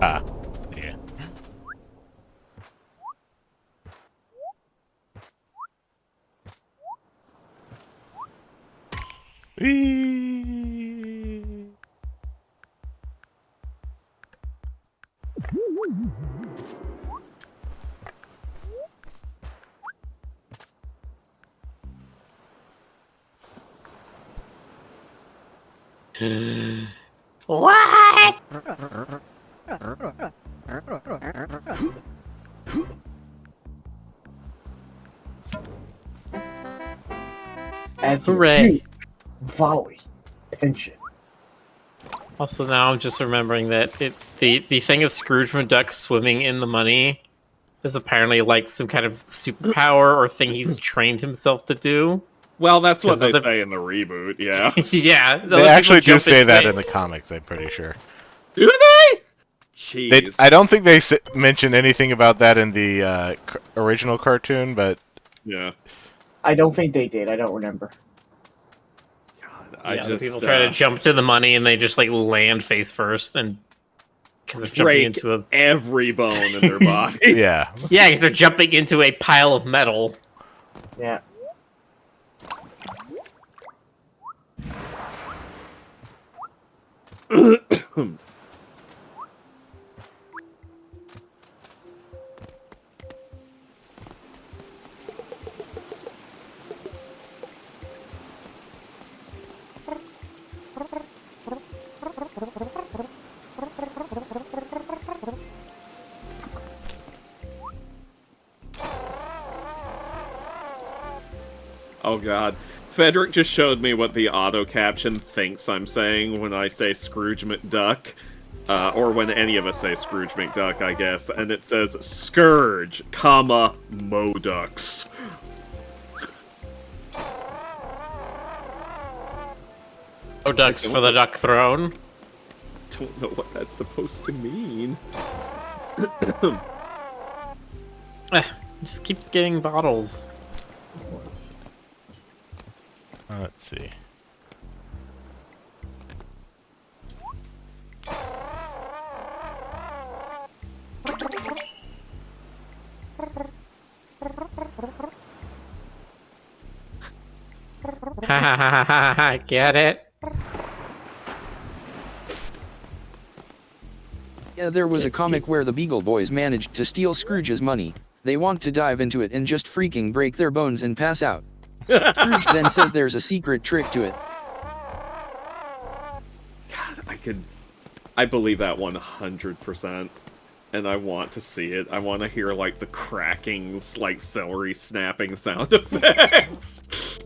Ah, yeah. Whee! What? And Hooray. volley pension. Also, now I'm just remembering that the thing of Scrooge McDuck swimming in the money is apparently like some kind of superpower or thing he's trained himself to do. Well, that's what 'Cause they of the- say in the reboot, yeah. Yeah, the They other people actually do jump say into that it. in the comics, I'm pretty sure. Do they? Jeez. I don't think they mention anything about that in the original cartoon, but Yeah. I don't think they did. I don't remember. God, Yeah, people try to jump to the money and they just like land face first, and because they're jumping break into a every bone in their body. yeah. yeah, because they're jumping into a pile of metal. Yeah. Oh god. Frederick just showed me what the auto caption thinks I'm saying when I say Scrooge McDuck. Or when any of us say Scrooge McDuck, I guess. And it says Scourge, comma, Moducks. Oh, ducks for the duck throne. Don't know what that's supposed to mean. Just keeps getting bottles. Let's see. Ha ha ha ha ha! Get it? Yeah, there was a comic where the Beagle Boys managed to steal Scrooge's money. They want to dive into it and just freaking break their bones and pass out. Scrooge then says there's a secret trick to it. God, I believe that 100%. And I want to see it. I want to hear, like, the cracking, like, celery snapping sound effects.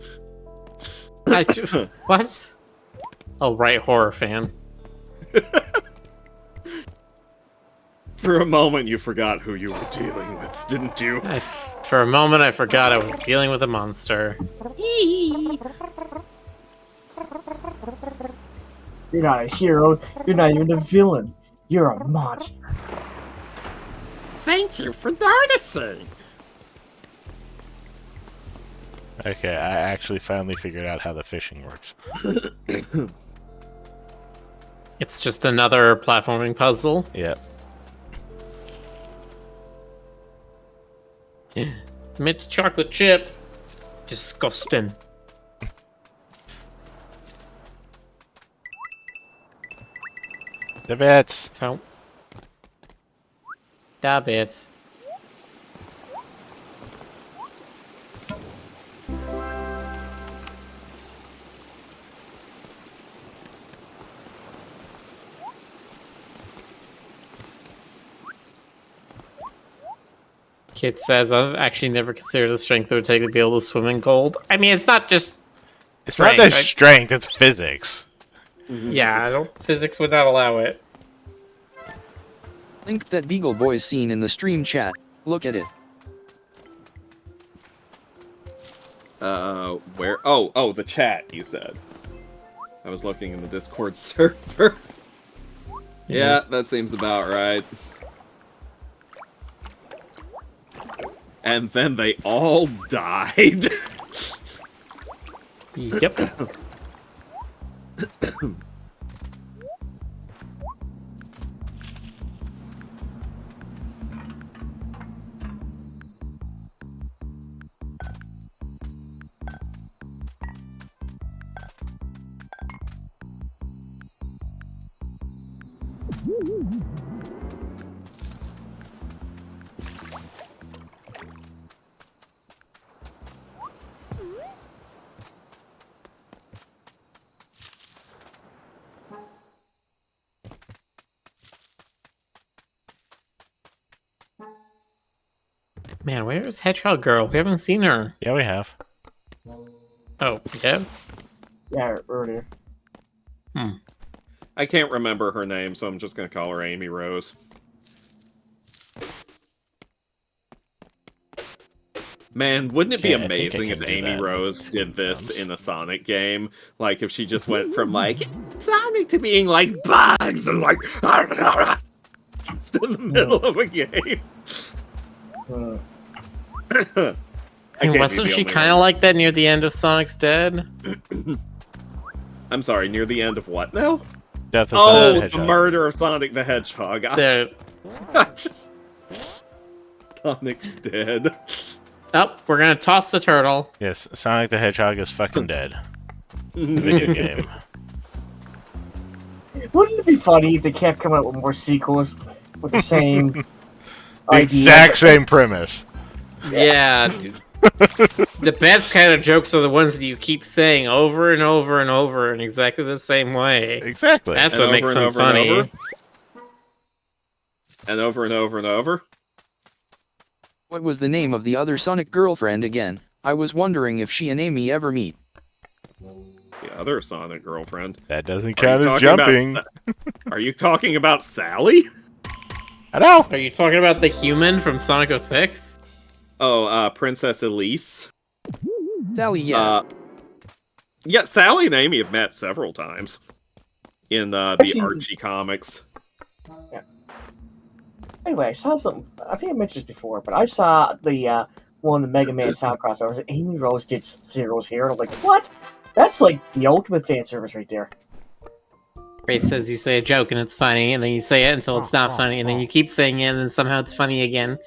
What? Oh, right, horror fan. For a moment, you forgot who you were dealing with, didn't you? For a moment, I forgot I was dealing with a monster. You're not a hero. You're not even a villain. You're a monster. Thank you for noticing. Okay, I actually finally figured out how the fishing works. It's just another platforming puzzle. Yep. Mint chocolate chip. Disgusting. The bits. So. Da bits. Kid says, I've actually never considered the strength it would take to be able to swim in gold. I mean, it's not just It's not strength, the strength, it's physics. Yeah, physics would not allow it. Link that Beagle Boys scene in the stream chat. Look at it. Where? Oh, the chat, you said. I was looking in the Discord server. Yeah, that seems about right. And then they all died. Yep. Man, where's Hedgehog Girl? We haven't seen her. Yeah, we have. Oh, yeah? Yeah, earlier. I can't remember her name, so I'm just gonna call her Amy Rose. Man, wouldn't it be Yeah, I think I amazing can if do Amy that. Rose did this in a Sonic game? Like, if she just went from, like, Sonic to being, like, bugs and, like, just in the middle of a game. Hmm. I And can't wasn't be the she only kind of one. like that near the end of Sonic's Dead? I'm sorry, near the end of what now? Death of Sonic the Oh, the Hedgehog. murder of Sonic the Hedgehog. The I just... Sonic's dead. oh, we're gonna toss the turtle. Yes, Sonic the Hedgehog is fucking dead. The video game. Wouldn't it be funny if they kept coming out with more sequels with the same The idea? exact same premise. Yeah. The best kind of jokes are the ones that you keep saying over and over and over in exactly the same way. Exactly. That's And what makes over them and over and funny. over. And over and over and over. What was the name of the other Sonic girlfriend again? I was wondering if she and Amy ever meet. The other Sonic girlfriend. That doesn't Are you count as talking about jumping. Are you talking about Sally? I know. Are you talking about the human from Sonic 06? Oh, Princess Elise. Sally, yeah. Yeah, Sally and Amy have met several times in the Actually- Archie comics. Anyway, I saw something. I think I mentioned this before, but I saw the one of the Mega Man sound crossovers. And Amy Rose did Zero's hair, and I'm like, what? That's like the ultimate fan service right there. Ray says you say a joke and it's funny, and then you say it until it's not funny, and then you keep saying it, and then somehow it's funny again.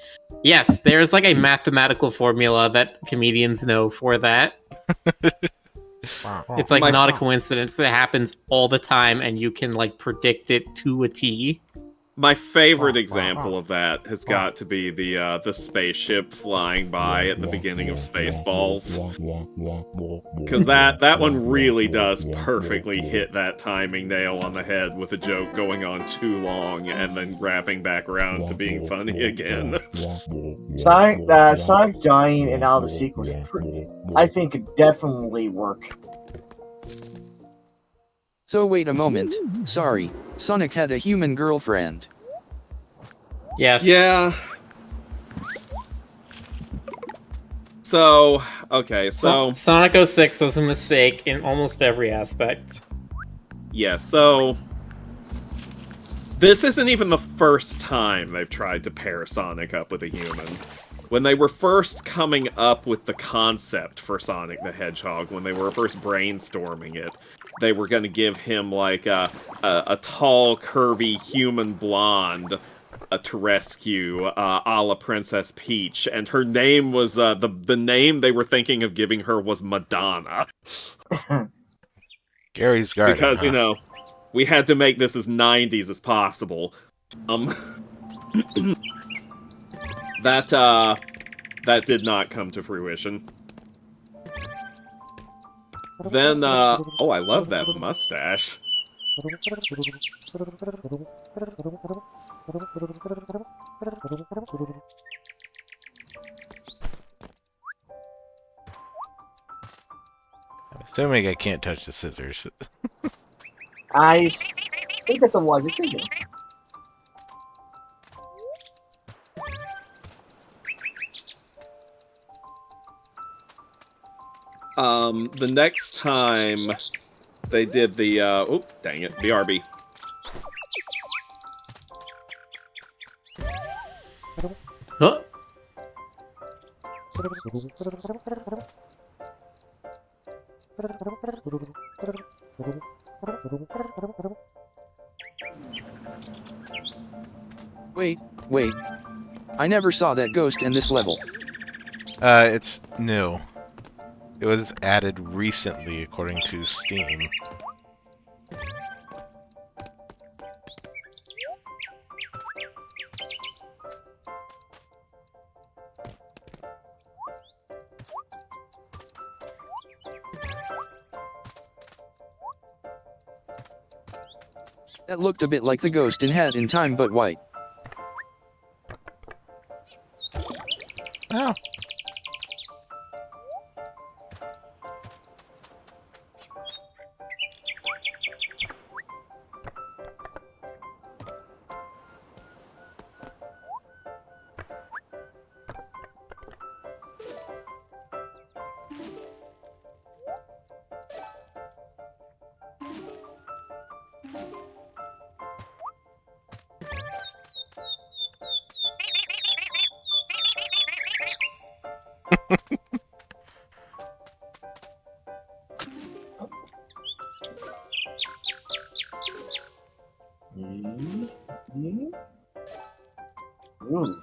Yes, there's like a mathematical formula that comedians know for that. It's like not a coincidence. It happens all the time, and you can like predict it to a T. My favorite example of that has got to be the spaceship flying by at the beginning of Spaceballs. Because that one really does perfectly hit that timing nail on the head with a joke going on too long and then wrapping back around to being funny again. Sonic dying in all the sequels, I think, could definitely work. So wait a moment. Sorry, Sonic had a human girlfriend. Yes. Yeah. So, okay, so... Sonic 06 was a mistake in almost every aspect. Yeah, so... This isn't even the first time they've tried to pair Sonic up with a human. When they were first coming up with the concept for Sonic the Hedgehog, when they were first brainstorming it, they were going to give him, like, a tall, curvy human blonde to rescue, a la Princess Peach, and her name was, the name they were thinking of giving her was Madonna. Gary's Garden. Because, huh? you know, we had to make this as 90s as possible. That did not come to fruition. Then, oh, I love that mustache. I'm assuming I can't touch the scissors. I think that's a wise decision. The next time they did the, oh, dang it, BRB. Huh? Wait. I never saw that ghost in this level. It's new. It was added recently, according to Steam. That looked a bit like the ghost in Hat in Time but white. Oh. Ooh.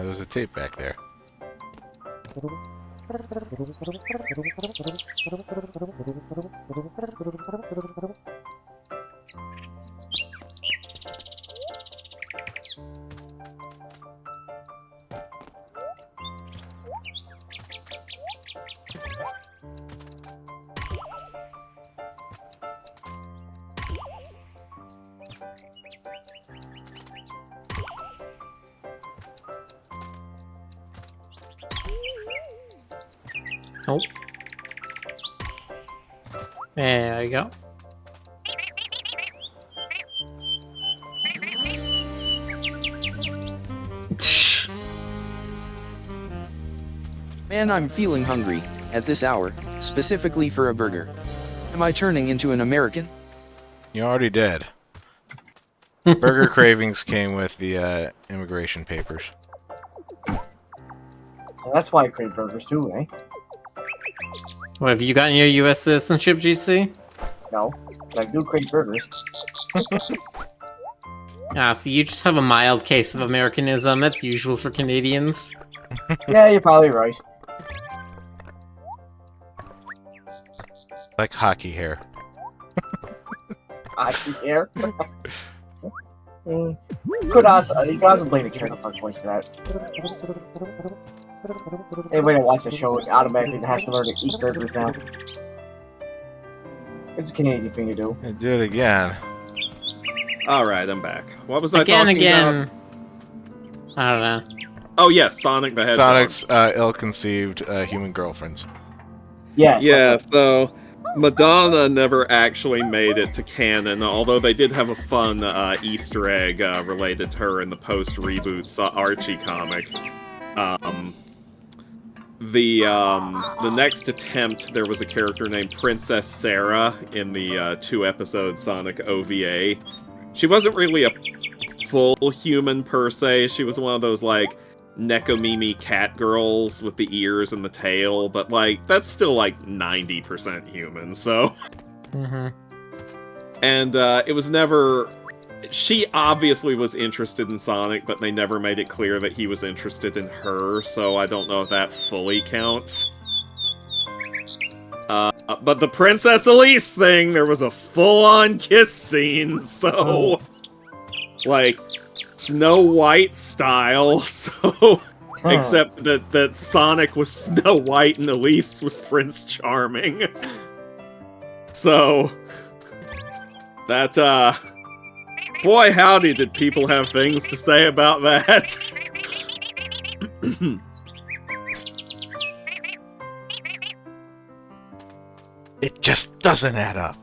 There's a tape back there. Oh. There you go. Man, I'm feeling hungry, at this hour, specifically for a burger. Am I turning into an American? You already did. Burger cravings came with the immigration papers. So that's why I crave burgers too, eh? What, have you gotten your U.S. citizenship, GC? No, but I do crave burgers. Ah, so you just have a mild case of Americanism. That's usual for Canadians. Yeah, you're probably right. Like hockey hair. Hockey hair. You could also blame the Trailer Park Boys for that. Anybody that watches the show automatically has to learn to eat burgers now. It's a Canadian thing to do. I did it again. Alright, I'm back. What was I Again. talking about? I don't know. Oh yes, Sonic the Hedgehog. Sonic's ill-conceived human girlfriends. Yes. Yeah, so Madonna never actually made it to canon, although they did have a fun Easter egg related to her in the post-reboot Archie comic. The next attempt, there was a character named Princess Sarah in the 2-episode Sonic OVA. She wasn't really a full human per se. She was one of those like Nekomimi cat girls with the ears and the tail, but like that's still like 90% human. So, and it was never. She obviously was interested in Sonic, but they never made it clear that he was interested in her. So I don't know if that fully counts. But the Princess Elise thing, there was a full-on kiss scene, so like Snow White style. So except that Sonic was Snow White and Elise was Prince Charming. So that boy howdy did people have things to say about that. It just doesn't add up.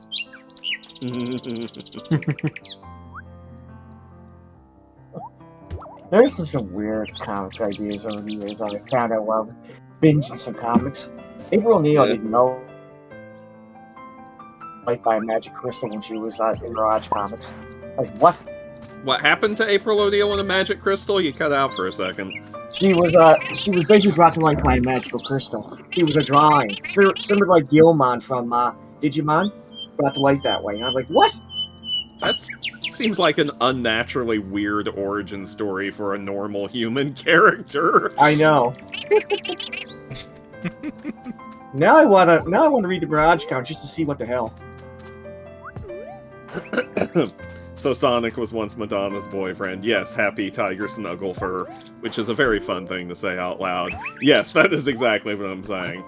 There's some weird comic ideas over the years I found out while I was binging some comics. April O'Neil didn't know like by a magic crystal when she was in Mirage Comics. Like, what? What happened to April O'Neil in a magic crystal? You cut out for a second. She was basically brought to life by a magical crystal. She was a drawing, similar like Gilmon from Digimon, brought to life that way. And I was like, what? That seems like an unnaturally weird origin story for a normal human character. I know. Now I wanna read the Mirage Count just to see what the hell. So Sonic was once Madonna's boyfriend. Yes, happy tiger snuggle fur, which is a very fun thing to say out loud. Yes, that is exactly what I'm saying.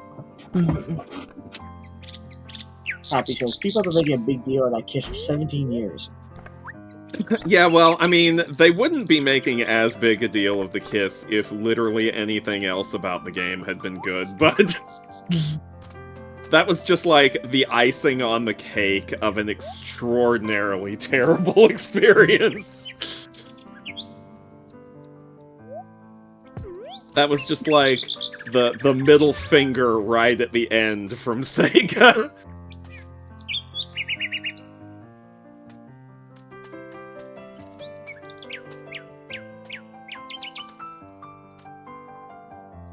Happy shows. People have been making a big deal of that kiss for 17 years. Yeah, well, I mean, they wouldn't be making as big a deal of the kiss if literally anything else about the game had been good, but that was just like the icing on the cake of an extraordinarily terrible experience. That was just like the middle finger right at the end from Sega.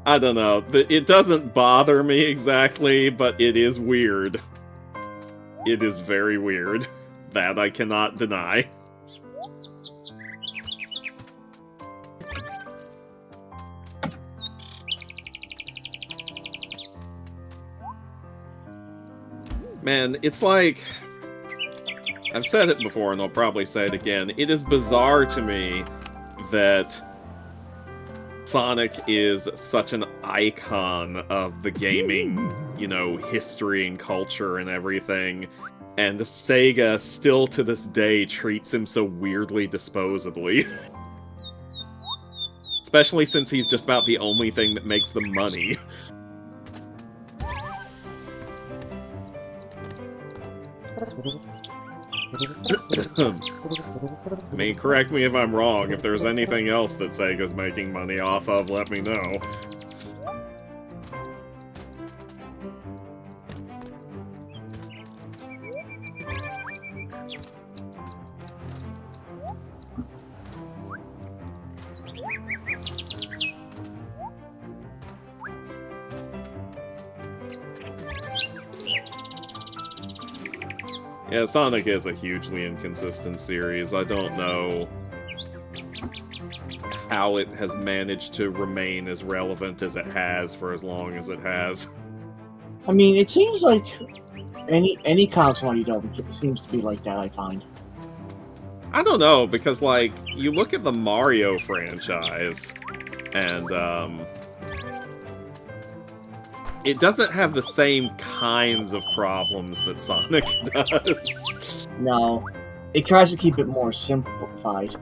I don't know. It doesn't bother me exactly, but it is weird. It is very weird. That I cannot deny. Man, it's like... I've said it before, and I'll probably say it again. It is bizarre to me that Sonic is such an icon of the gaming, history and culture and everything, and Sega still to this day treats him so weirdly disposably. Especially since he's just about the only thing that makes them money. I mean, correct me if I'm wrong. If there's anything else that Sega's making money off of, let me know. Yeah, Sonic is a hugely inconsistent series. I don't know how it has managed to remain as relevant as it has for as long as it has. I mean, it seems like any console you don't seems to be like that, I find. I don't know, because, like, you look at the Mario franchise, and, it doesn't have the same kinds of problems that Sonic does. No. It tries to keep it more simplified.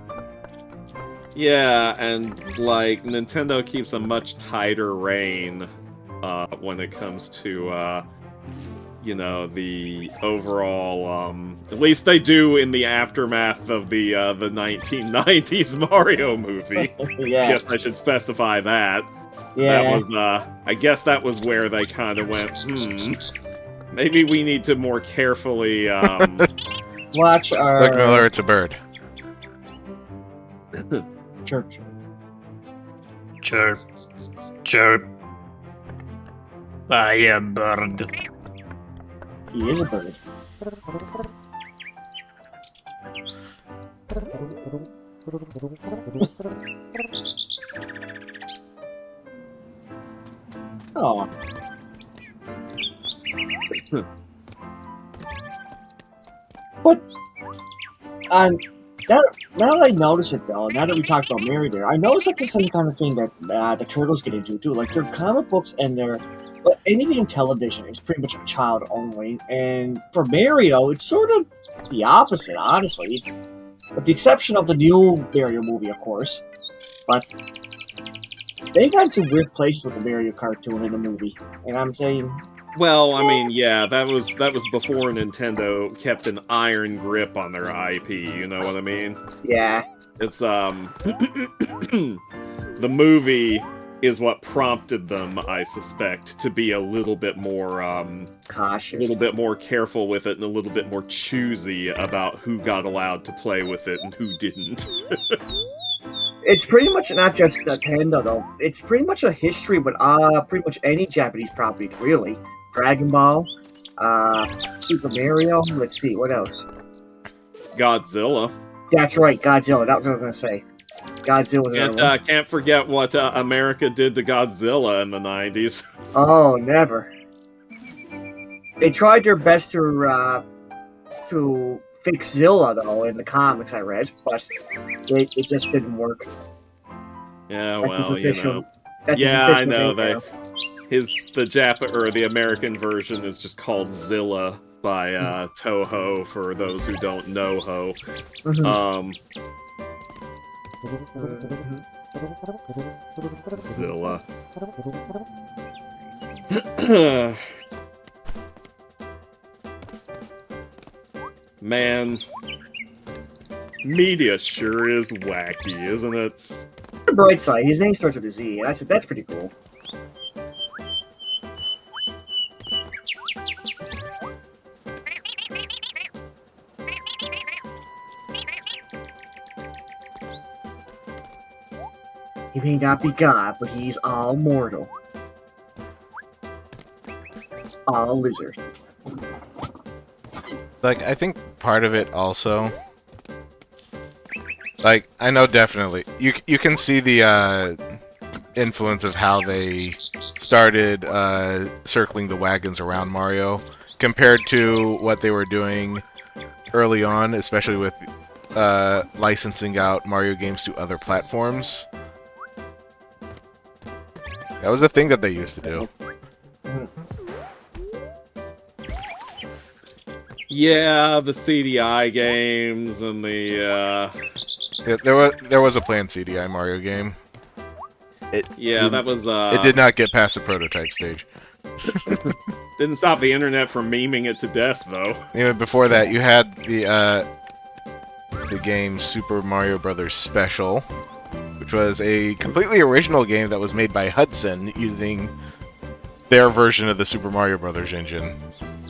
Yeah, and, like, Nintendo keeps a much tighter rein, when it comes to, the overall, at least they do in the aftermath of the 1990s Mario movie. Yeah. Guess I should specify that. Yeah. That was, I guess that was where they kind of went, maybe we need to more carefully, Watch our... Look, Miller, it's a bird. Chirp. Chirp. Chirp. I am bird. He is a bird. Oh. But now that I notice it though, now that we talked about Mary there, I noticed that's the same kind of thing that the Turtles get into too. Like their comic books and their anything in television is pretty much a child only. And for Mario, it's sort of the opposite, honestly. It's with the exception of the new Mario movie, of course. But they got some weird places with the Mario cartoon in the movie, and I'm saying. Well, I mean, yeah, that was before Nintendo kept an iron grip on their IP. You know what I mean? Yeah. It's the movie is what prompted them, I suspect, to be a little bit more cautious, a little bit more careful with it, and a little bit more choosy about who got allowed to play with it and who didn't. It's pretty much not just Nintendo, though. It's pretty much a history with pretty much any Japanese property, really. Dragon Ball, Super Mario. Let's see, what else? Godzilla. That's right, Godzilla. That was what I was going to say. Godzilla. Can't forget what America did to Godzilla in the 90s. Oh, never. They tried their best to fix Zilla, though, in the comics I read, but it just didn't work. Yeah, That's his well, official, That's yeah, I know. The American version is just called Zilla by Toho, for those who don't know Ho. Zilla. Man, media sure is wacky, isn't it? the bright side, his name starts with a Z, and I said, that's pretty cool. He may not be God, but he's all mortal. All lizard. Like, I think part of it also... Like, I know definitely... You can see the influence of how they started circling the wagons around Mario compared to what they were doing early on, especially with licensing out Mario games to other platforms. That was the thing that they used to do. Yeah, the CDI games and the Yeah, there was a planned CDI Mario game. that was It did not get past the prototype stage. didn't stop the internet from memeing it to death though. Even before that, you had the game Super Mario Brothers Special, which was a completely original game that was made by Hudson using their version of the Super Mario Brothers engine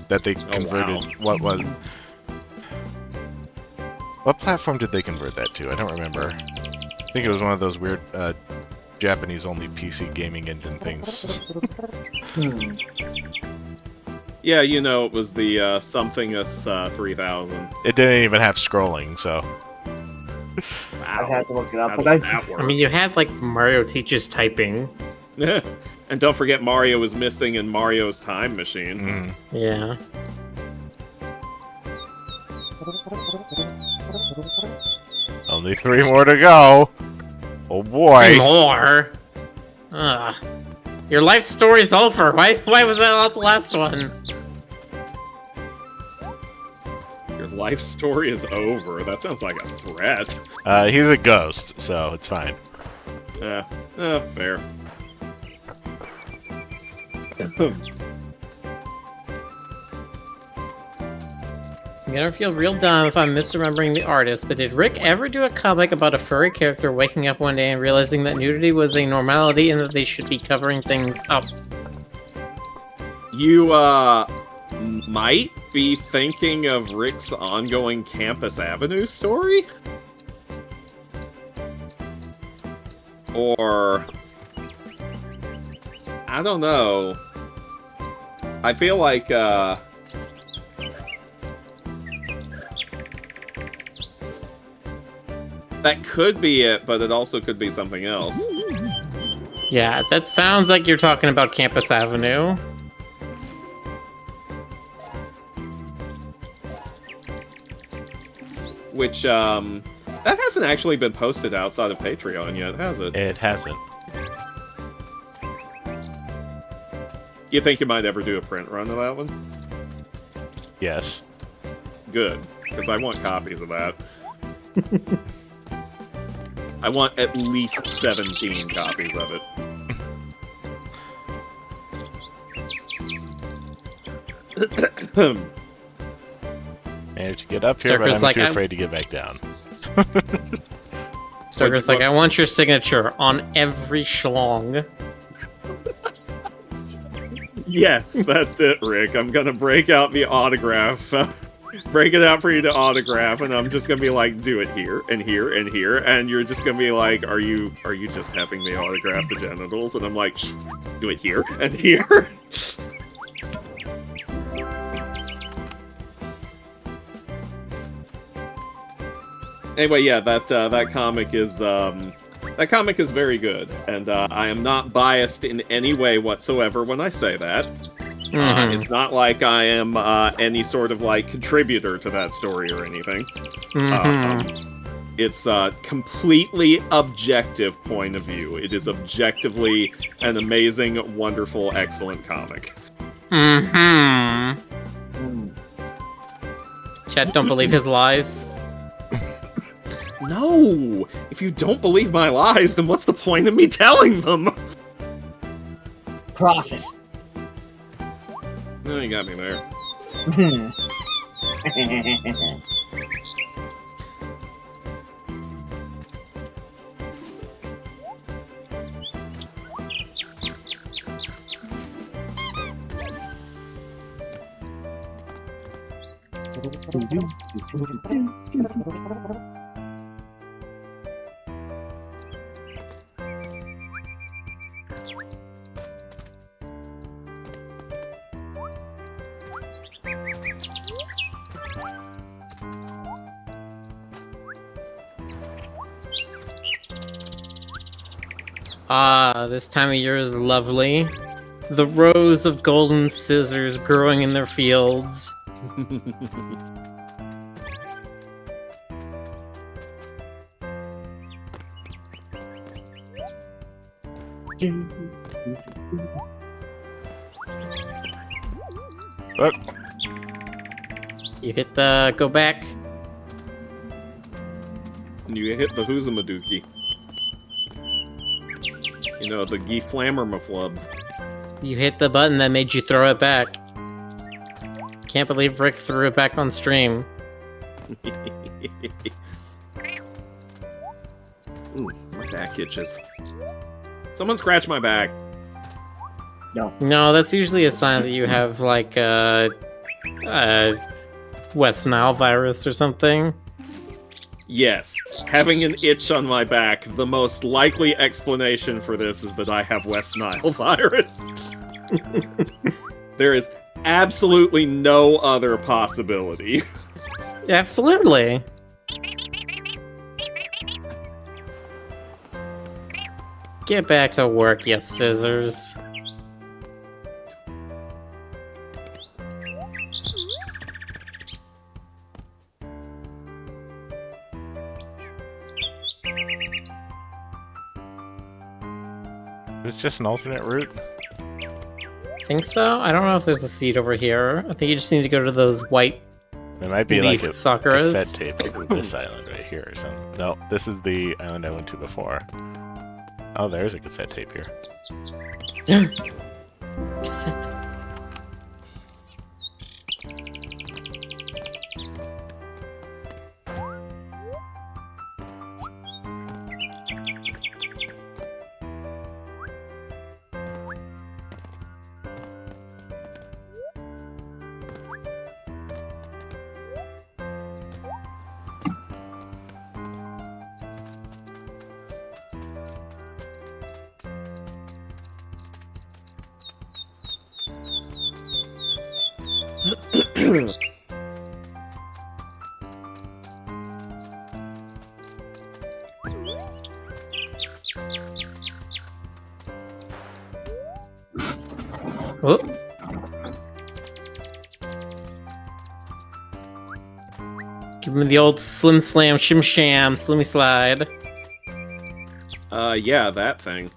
that they converted. Wow. What platform did they convert that to? I don't remember. I think it was one of those weird Japanese-only PC gaming engine things. Yeah, you know, it was the Something-us 3000. It didn't even have scrolling, so... I had to look it up, How but does that work? I mean, you had like Mario teaches typing. And don't forget Mario was missing in Mario's Time Machine. Yeah. Only 3 more to go! Oh boy! More. Ugh. Your life story's over. Why was that not the last one? Your life story is over. That sounds like a threat. He's a ghost, so it's fine. Fair. I'm gonna feel real dumb if I'm misremembering the artist, but did Rick ever do a comic about a furry character waking up one day and realizing that nudity was a normality and that they should be covering things up? You, might be thinking of Rick's ongoing Campus Avenue story? Or... I don't know. I feel like, that could be it, but it also could be something else. Yeah, that sounds like you're talking about Campus Avenue. Which, that hasn't actually been posted outside of Patreon yet, has it? It hasn't. You think you might ever do a print run of that one? Yes. Good, because I want copies of that. I want at least 17 copies of it. Managed to get up here, but Starker's I'm like, too I'm- afraid to get back down. Starker's like, I want your signature on every schlong. Yes, that's it, Rick. I'm gonna break out the autograph. Break it out for you to autograph, and I'm just gonna be like, do it here, and here, and here, and you're just gonna be like, are you just having me autograph the genitals? And I'm like, shh, do it here, and here. Anyway, yeah, that comic is very good, and I am not biased in any way whatsoever when I say that. It's not like I am any sort of like contributor to that story or anything. It's a completely objective point of view. It is objectively an amazing, wonderful, excellent comic. Chet, don't believe his lies. No! If you don't believe my lies, then what's the point of me telling them? Profit. Oh, you got me there. Ah, this time of year is lovely. The rows of golden scissors growing in their fields. Look, You hit the go back. You hit the Hoozamadookie. You know, the Gee Flammermaflub. You hit the button that made you throw it back. Can't believe Rick threw it back on stream. Ooh, my back itches. Someone scratch my back. No, that's usually a sign that you have like West Nile virus or something. Yes, having an itch on my back, the most likely explanation for this is that I have West Nile virus. There is absolutely no other possibility. Absolutely. Get back to work, you scissors. it's just an alternate route. Think so? I don't know if there's a seat over here. I think you just need to go to those white It might be like leaf a sakuras. cassette tape over this island right here or something. No, this is the island I went to before. Oh, there's a cassette tape here. Cassette. Oh. Give me the old slim slam shim sham slimmy slide. Yeah, that thing.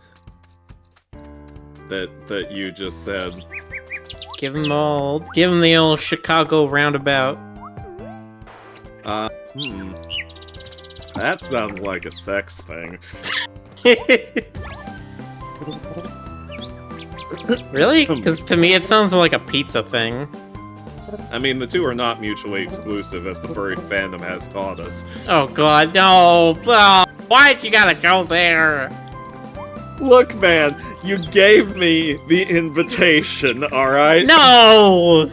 That you just said. Give him the old Chicago roundabout. That sounds like a sex thing. Really? Because to me it sounds like a pizza thing. I mean, the two are not mutually exclusive, as the furry fandom has taught us. Oh god, no! Oh, why'd you gotta go there? Look, man, you gave me the invitation, alright? No!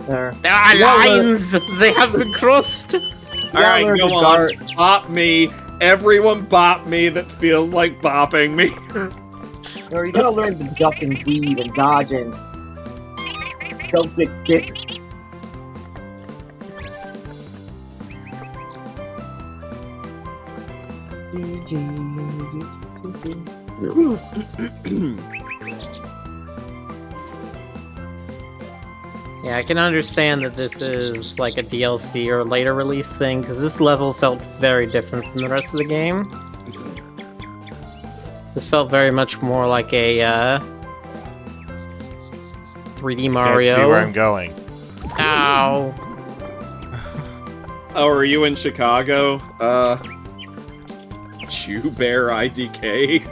There. There are lines! They have been crossed! Alright, learn go to on. guard- Bop me. Everyone bop me that feels like bopping me. No, you gotta learn to duck and weave and dodge and don't get bit. Yeah, I can understand that this is like a DLC or later release thing, because this level felt very different from the rest of the game. This felt very much more like a 3D Mario. Can't see where I'm going. Ow! Oh, are you in Chicago? Chew Bear IDK?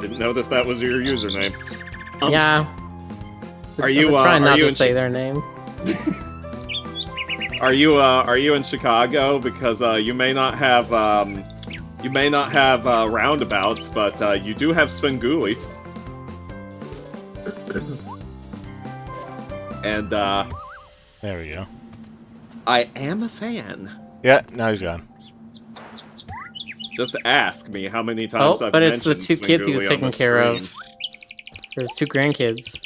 Didn't notice that was your username. Yeah. Are you, trying are not you to in say their name. Are you in Chicago? Because you may not have roundabouts, but you do have Svengoolie. And There we go. I am a fan. Yeah, now he's gone. Just ask me how many times I've but it's the mentioned two kids he was Svengoolie on taking the care of. screen. There's 2 grandkids.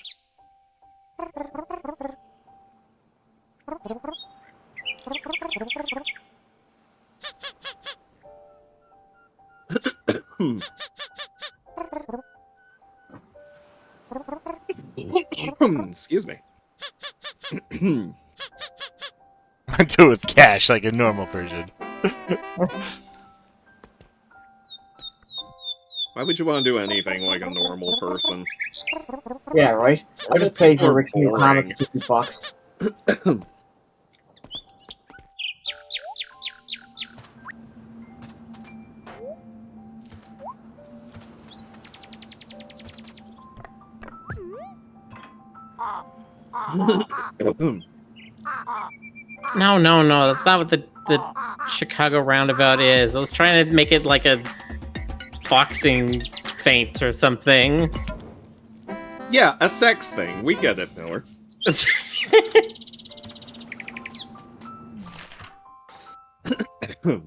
Excuse me. I do it with cash like a normal person. Why would you want to do anything like a normal person? Yeah, right? I just paid for Or Rick's new boring. comic $50. No, that's not what the Chicago roundabout is. I was trying to make it like a boxing feint or something. Yeah, a sex thing. We get it, Miller.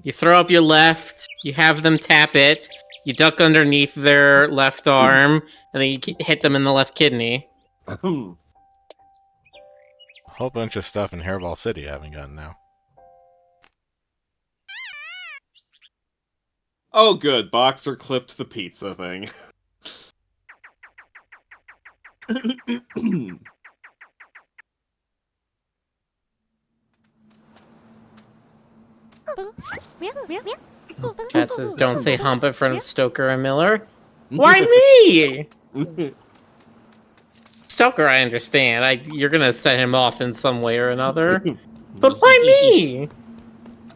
You throw up your left, you have them tap it, you duck underneath their left arm, and then you hit them in the left kidney. Whole bunch of stuff in Hairball City I haven't gotten now. Oh, good. Boxer clipped the pizza thing. Cat says, don't say hump in front of Stoker and Miller. Why me? Stoker, I understand. You're gonna set him off in some way or another. But why me?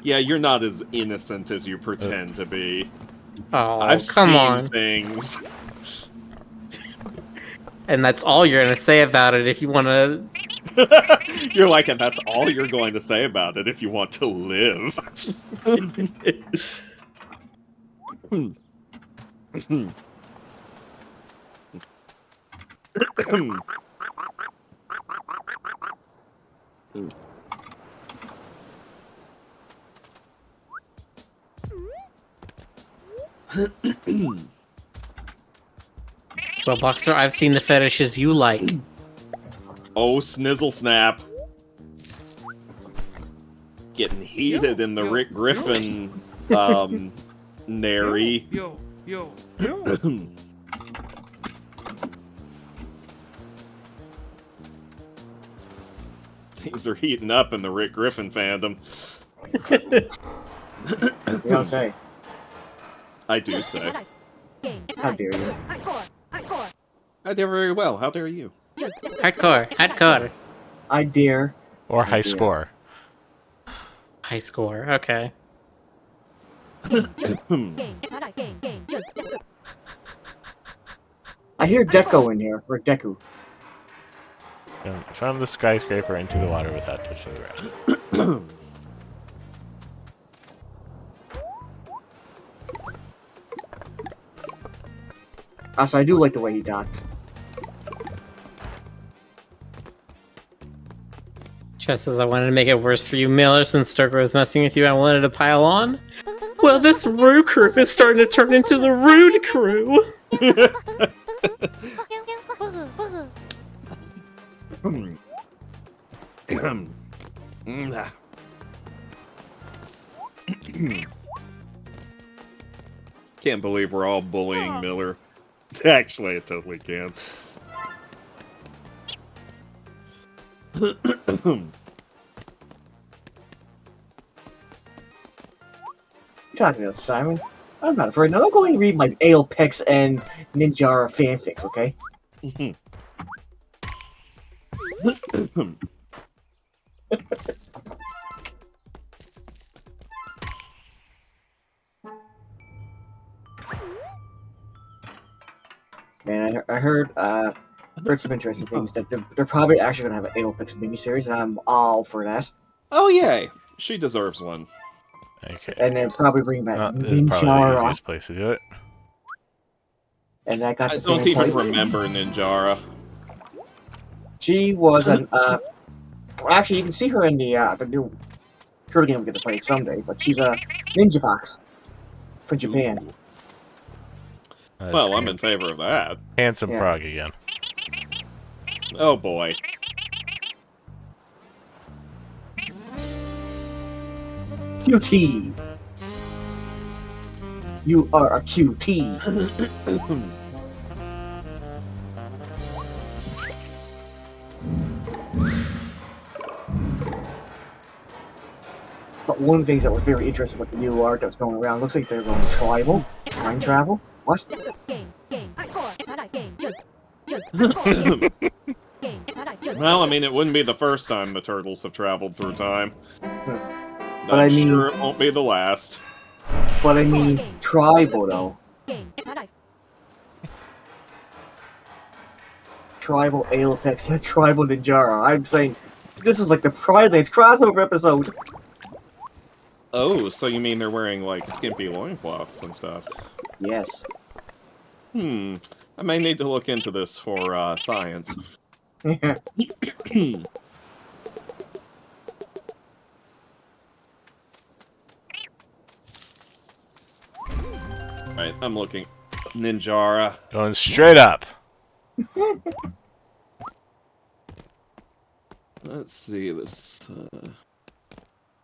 Yeah, you're not as innocent as you pretend to be. Oh, I've come seen on. things. And that's all you're gonna say about it if you wanna... You're like, and that's all you're going to say about it if you want to live. Well, Boxer, I've seen the fetishes you like. Oh, snizzle snap. Getting heated in the Rick Griffin, nary. Yo. Things are heating up in the Rick Griffin fandom. You don't say. I do say. How dare you? I did very well. How dare you? Hardcore. I dare. Or high Yeah. score. High score, okay. I hear Deco in here, or Deku. From the skyscraper into the water without touching the ground. Also, I do like the way he docked. Chess says, I wanted to make it worse for you, Miller, since Stoker was messing with you. I wanted to pile on. Well, this Roo Croo is starting to turn into the Rude Crew. Can't believe we're all bullying Miller. Actually, I totally can. Talking about Simon. I'm not afraid. Now, don't go and read my Aelpix and Ninjara fanfics, okay? Man, I heard some interesting things that they're probably actually gonna have an Aelpix miniseries, and I'm all for that. Oh, yay. She deserves one. Okay. And then probably bring back This is probably the Ninjara, easiest place to do it. and I got I the don't fans even hyped. remember Ninjara. She was an Actually, you can see her in the new turtle game we get to play someday. But she's a ninja fox from Japan. Ooh. Well, I'm in favor of that. Handsome Yeah. frog again. Oh boy. QT. You are a QT. But one of the things that was very interesting with the new art that's going around, looks like they're going tribal, time travel. What? Well, I mean, it wouldn't be the first time the turtles have traveled through time. But I mean- sure it won't be the last. But I mean, tribal though. Tribal Apex, tribal Ninjara. I'm saying this is like the Pridelands crossover episode. Oh, so you mean they're wearing, like, skimpy loincloths and stuff? Yes. I may need to look into this for, science. Right, I'm looking. Ninjara. Going straight up. Let's see this.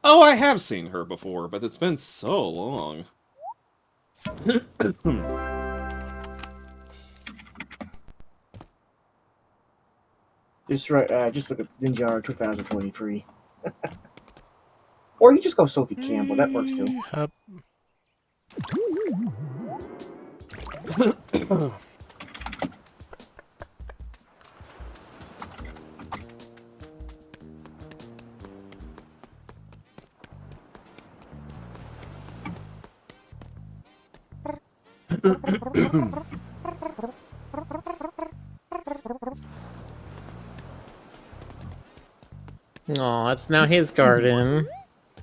Oh, I have seen her before, but it's been so long. Just look at Ninjara 2023. Or you just go Sophie Campbell. That works too. Up. Aw, it's now his garden.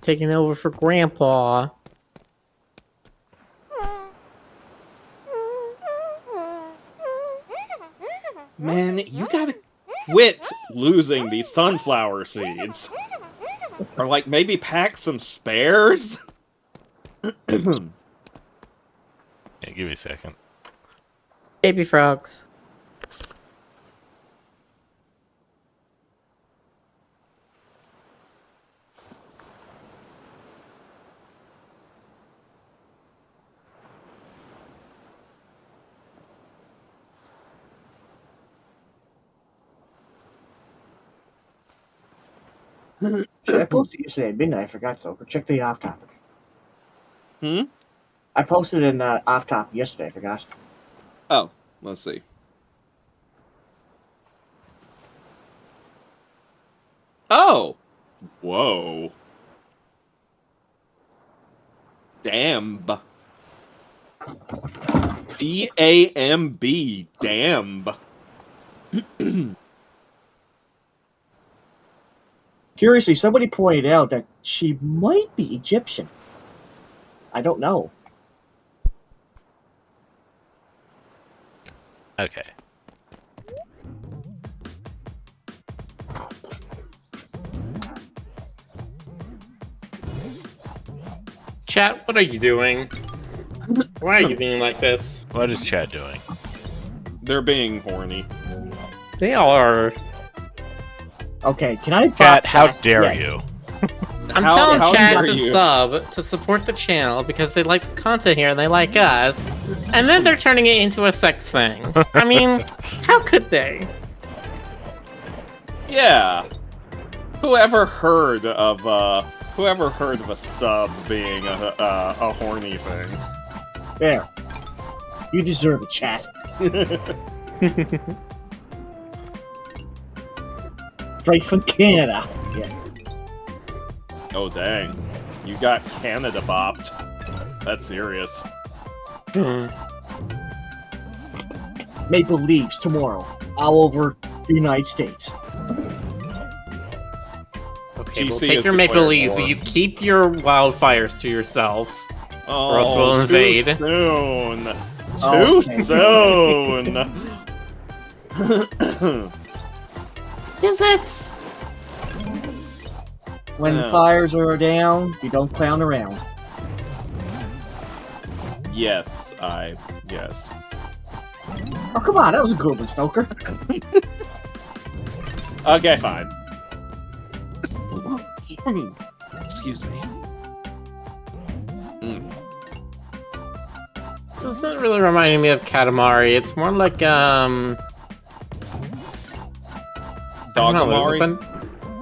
Taking over for Grandpa. Man, you gotta quit losing these sunflower seeds. Or, like, maybe pack some spares? Yeah, give me a second. Baby frogs. Shit, I posted yesterday at midnight. I forgot so. Go check the off topic. Hmm? I posted an off topic yesterday. I forgot. Oh, let's see. Oh! Whoa. Damn. D-A-M-B. Damn. Curiously, somebody pointed out that she might be Egyptian. I don't know. Okay. Chat, what are you doing? Why are you being like this? What is chat doing? They're being horny. They are. Okay, can I Chat, pop how chat? dare Yeah. you? I'm How- telling how chat dare to you. sub to support the channel because they like the content here and they like us. And then they're turning it into a sex thing. I mean, how could they? Yeah. Whoever heard of a sub being a horny thing? There. You deserve it, chat. Straight from Canada. Yeah. Oh dang. You got Canada bopped. That's serious. Maple Leafs tomorrow. All over the United States. Okay, we'll GC take has your Maple declared Leaves, war. but you keep your wildfires to yourself. Oh, else we'll invade. Too soon. Oh, Too okay. soon. Is it? When the fires are down, you don't clown around. Yes. Oh, come on, that was a good one, Stoker. Okay, fine. Excuse me. This isn't really reminding me of Katamari. It's more like Dogamari?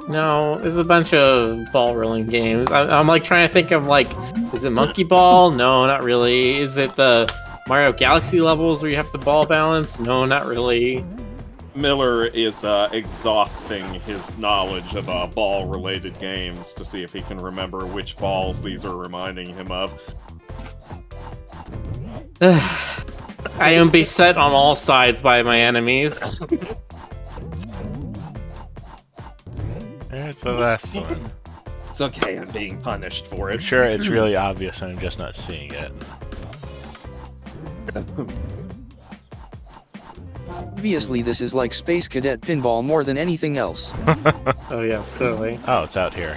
No, there's a bunch of ball rolling games. I'm like trying to think of like, is it Monkey Ball? No, not really. Is it the Mario Galaxy levels where you have to ball balance? No, not really. Miller is exhausting his knowledge of ball-related games to see if he can remember which balls these are reminding him of. I am beset on all sides by my enemies. There's the last one. It's okay, I'm being punished for it. I'm sure it's really obvious and I'm just not seeing it. Obviously this is like Space Cadet Pinball more than anything else. Oh yes, clearly. Oh, it's out here.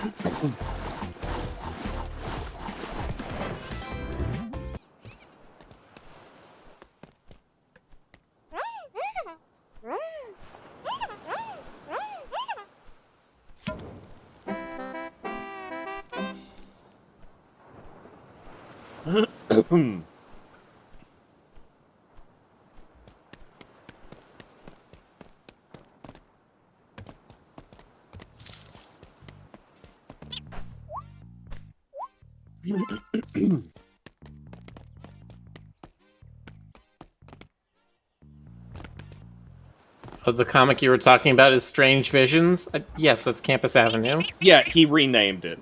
Oh, the comic you were talking about is Strange Visions? Yes, that's Campus Avenue. Yeah, he renamed it.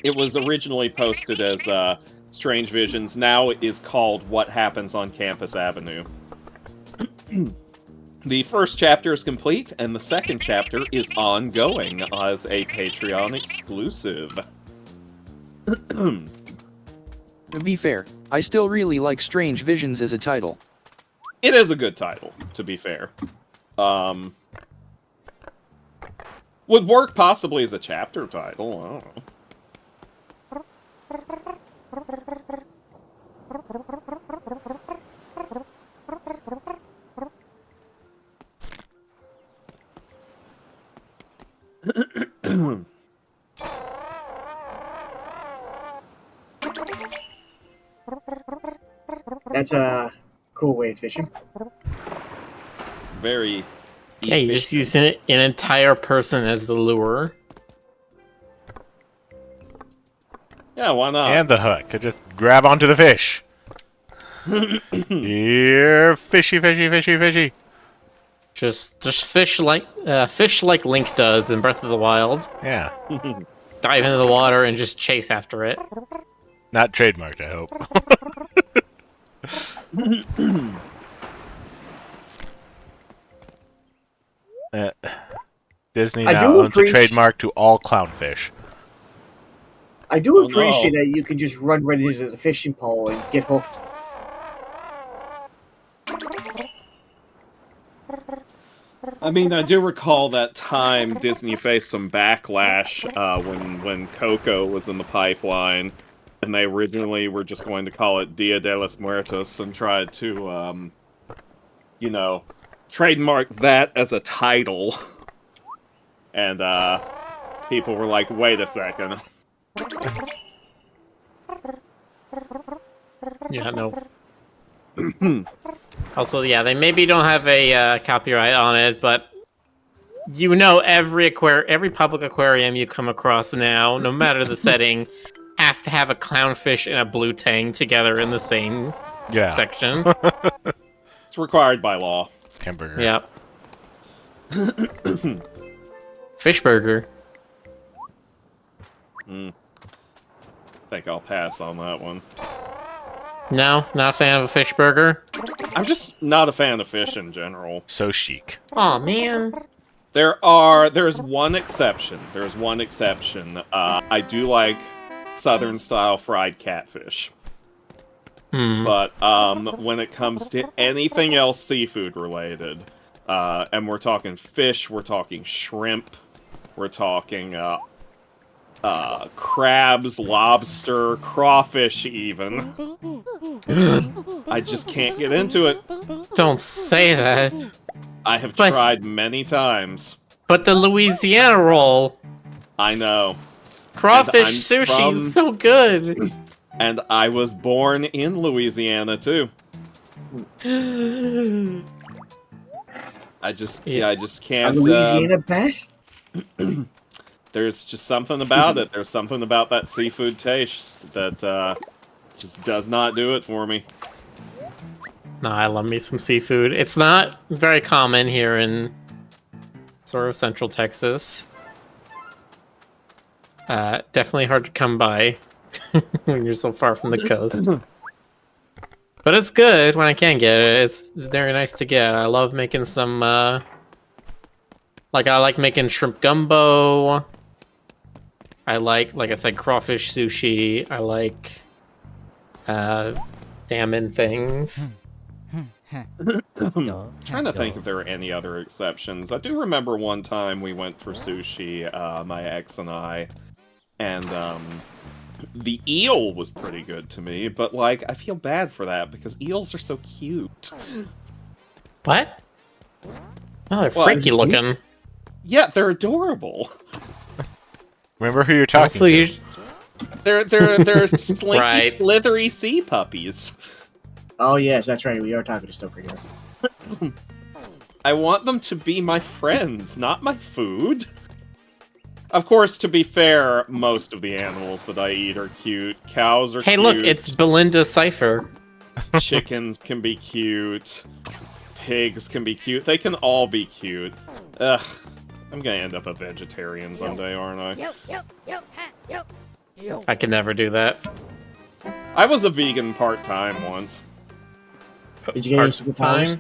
It was originally posted as Strange Visions. Now it is called What Happens on Campus Avenue. The first chapter is complete, and the second chapter is ongoing as a Patreon exclusive. To be fair, I still really like Strange Visions as a title. It is a good title, to be fair. Would work possibly as a chapter title, I don't know. That's a cool way of fishing. Very Yeah, you just use an entire person as the lure. Yeah, why not? And the hook. Could just grab onto the fish. Here, fishy, fishy, fishy, fishy. Just fish like Link does in Breath of the Wild. Yeah. Dive into the water and just chase after it. Not trademarked, I hope. Disney I now do owns a trademark to all clownfish. I do Oh, appreciate no. that you can just run right into the fishing pole and get hooked. I mean, I do recall that time Disney faced some backlash when Coco was in the pipeline, and they originally were just going to call it Dia de los Muertos and tried to, trademark that as a title. And people were like, wait a second. Yeah, no. Also, yeah, they maybe don't have a copyright on it, but you know every public aquarium you come across now, no matter the setting, has to have a clownfish and a blue tang together in the same section. It's required by law. Hamburger. Yep. Fish burger. I think I'll pass on that one. No, not a fan of a fish burger. I'm just not a fan of fish in general. So chic. Aw, man. There's one exception. There's one exception. I do like Southern-style fried catfish. But when it comes to anything else seafood-related, and we're talking fish, we're talking shrimp, We're talking crabs, lobster, crawfish, even. I just can't get into it. Don't say that. I have But- tried many times. But the Louisiana roll, I know. crawfish I'm sushi from- is so good. And I was born in Louisiana, too. I just A can't... Louisiana bat? There's just something about it. There's something about that seafood taste that just does not do it for me. No, I love me some seafood. It's not very common here in sort of central Texas. Definitely hard to come by when you're so far from the coast. But it's good when I can get it. It's very nice to get. I love making some, I like making shrimp gumbo. I like I said, crawfish sushi. I like salmon things. Trying to think if there are any other exceptions. I do remember one time we went for sushi, my ex and I, and the eel was pretty good to me, but like I feel bad for that because eels are so cute. What? Oh, they're Well, freaky looking. Yeah, they're adorable. Remember who you're talking Also, to. you They're slinky, Right. slithery sea puppies. Oh yes, that's right. We are talking to Stoker here. I want them to be my friends, not my food. Of course, to be fair, most of the animals that I eat are cute. Cows are Hey, cute. look, it's Belinda Cipher. Chickens can be cute. Pigs can be cute. They can all be cute. Ugh. I'm gonna end up a vegetarian someday, aren't I? Yo, yo, yo, ha, yo, yo. I could never do that. I was a vegan part-time once. Did you get any superpowers?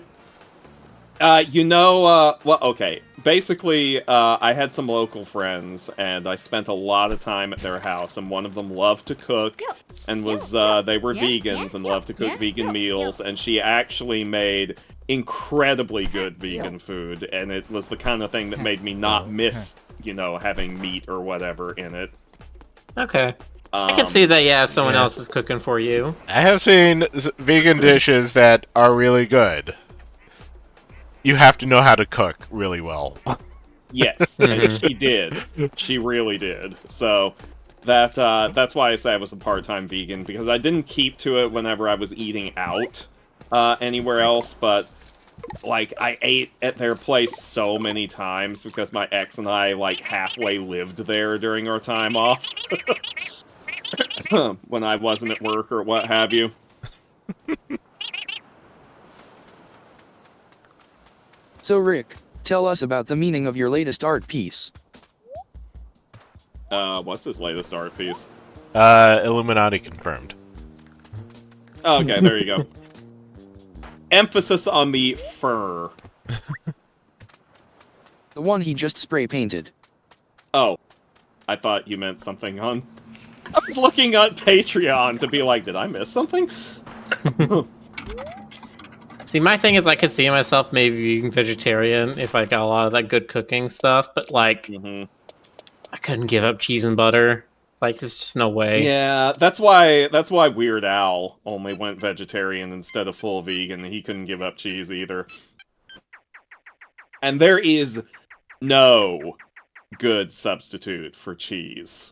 Well, okay. Basically, I had some local friends, and I spent a lot of time at their house, and one of them loved to cook, and was, they were vegans and loved to cook vegan meals, and she actually made incredibly good vegan food, and it was the kind of thing that made me not miss, having meat or whatever in it. Okay. I can see that, if someone else is cooking for you. I have seen vegan dishes that are really good. You have to know how to cook really well. Yes, and she did. She really did. So that's why I say I was a part-time vegan, because I didn't keep to it whenever I was eating out anywhere else, but like I ate at their place so many times because my ex and I like halfway lived there during our time off. When I wasn't at work or what have you. So Rick, tell us about the meaning of your latest art piece. What's his latest art piece? Illuminati confirmed. Oh, okay, there you go. Emphasis on the fur. The one he just spray painted. Oh, I thought you meant something on... I was looking at Patreon to be like, did I miss something? See, my thing is I could see myself maybe being vegetarian if I got a lot of that good cooking stuff, but like, I couldn't give up cheese and butter. Like, there's just no way. Yeah, that's why Weird Al only went vegetarian instead of full vegan. He couldn't give up cheese either. And there is no good substitute for cheese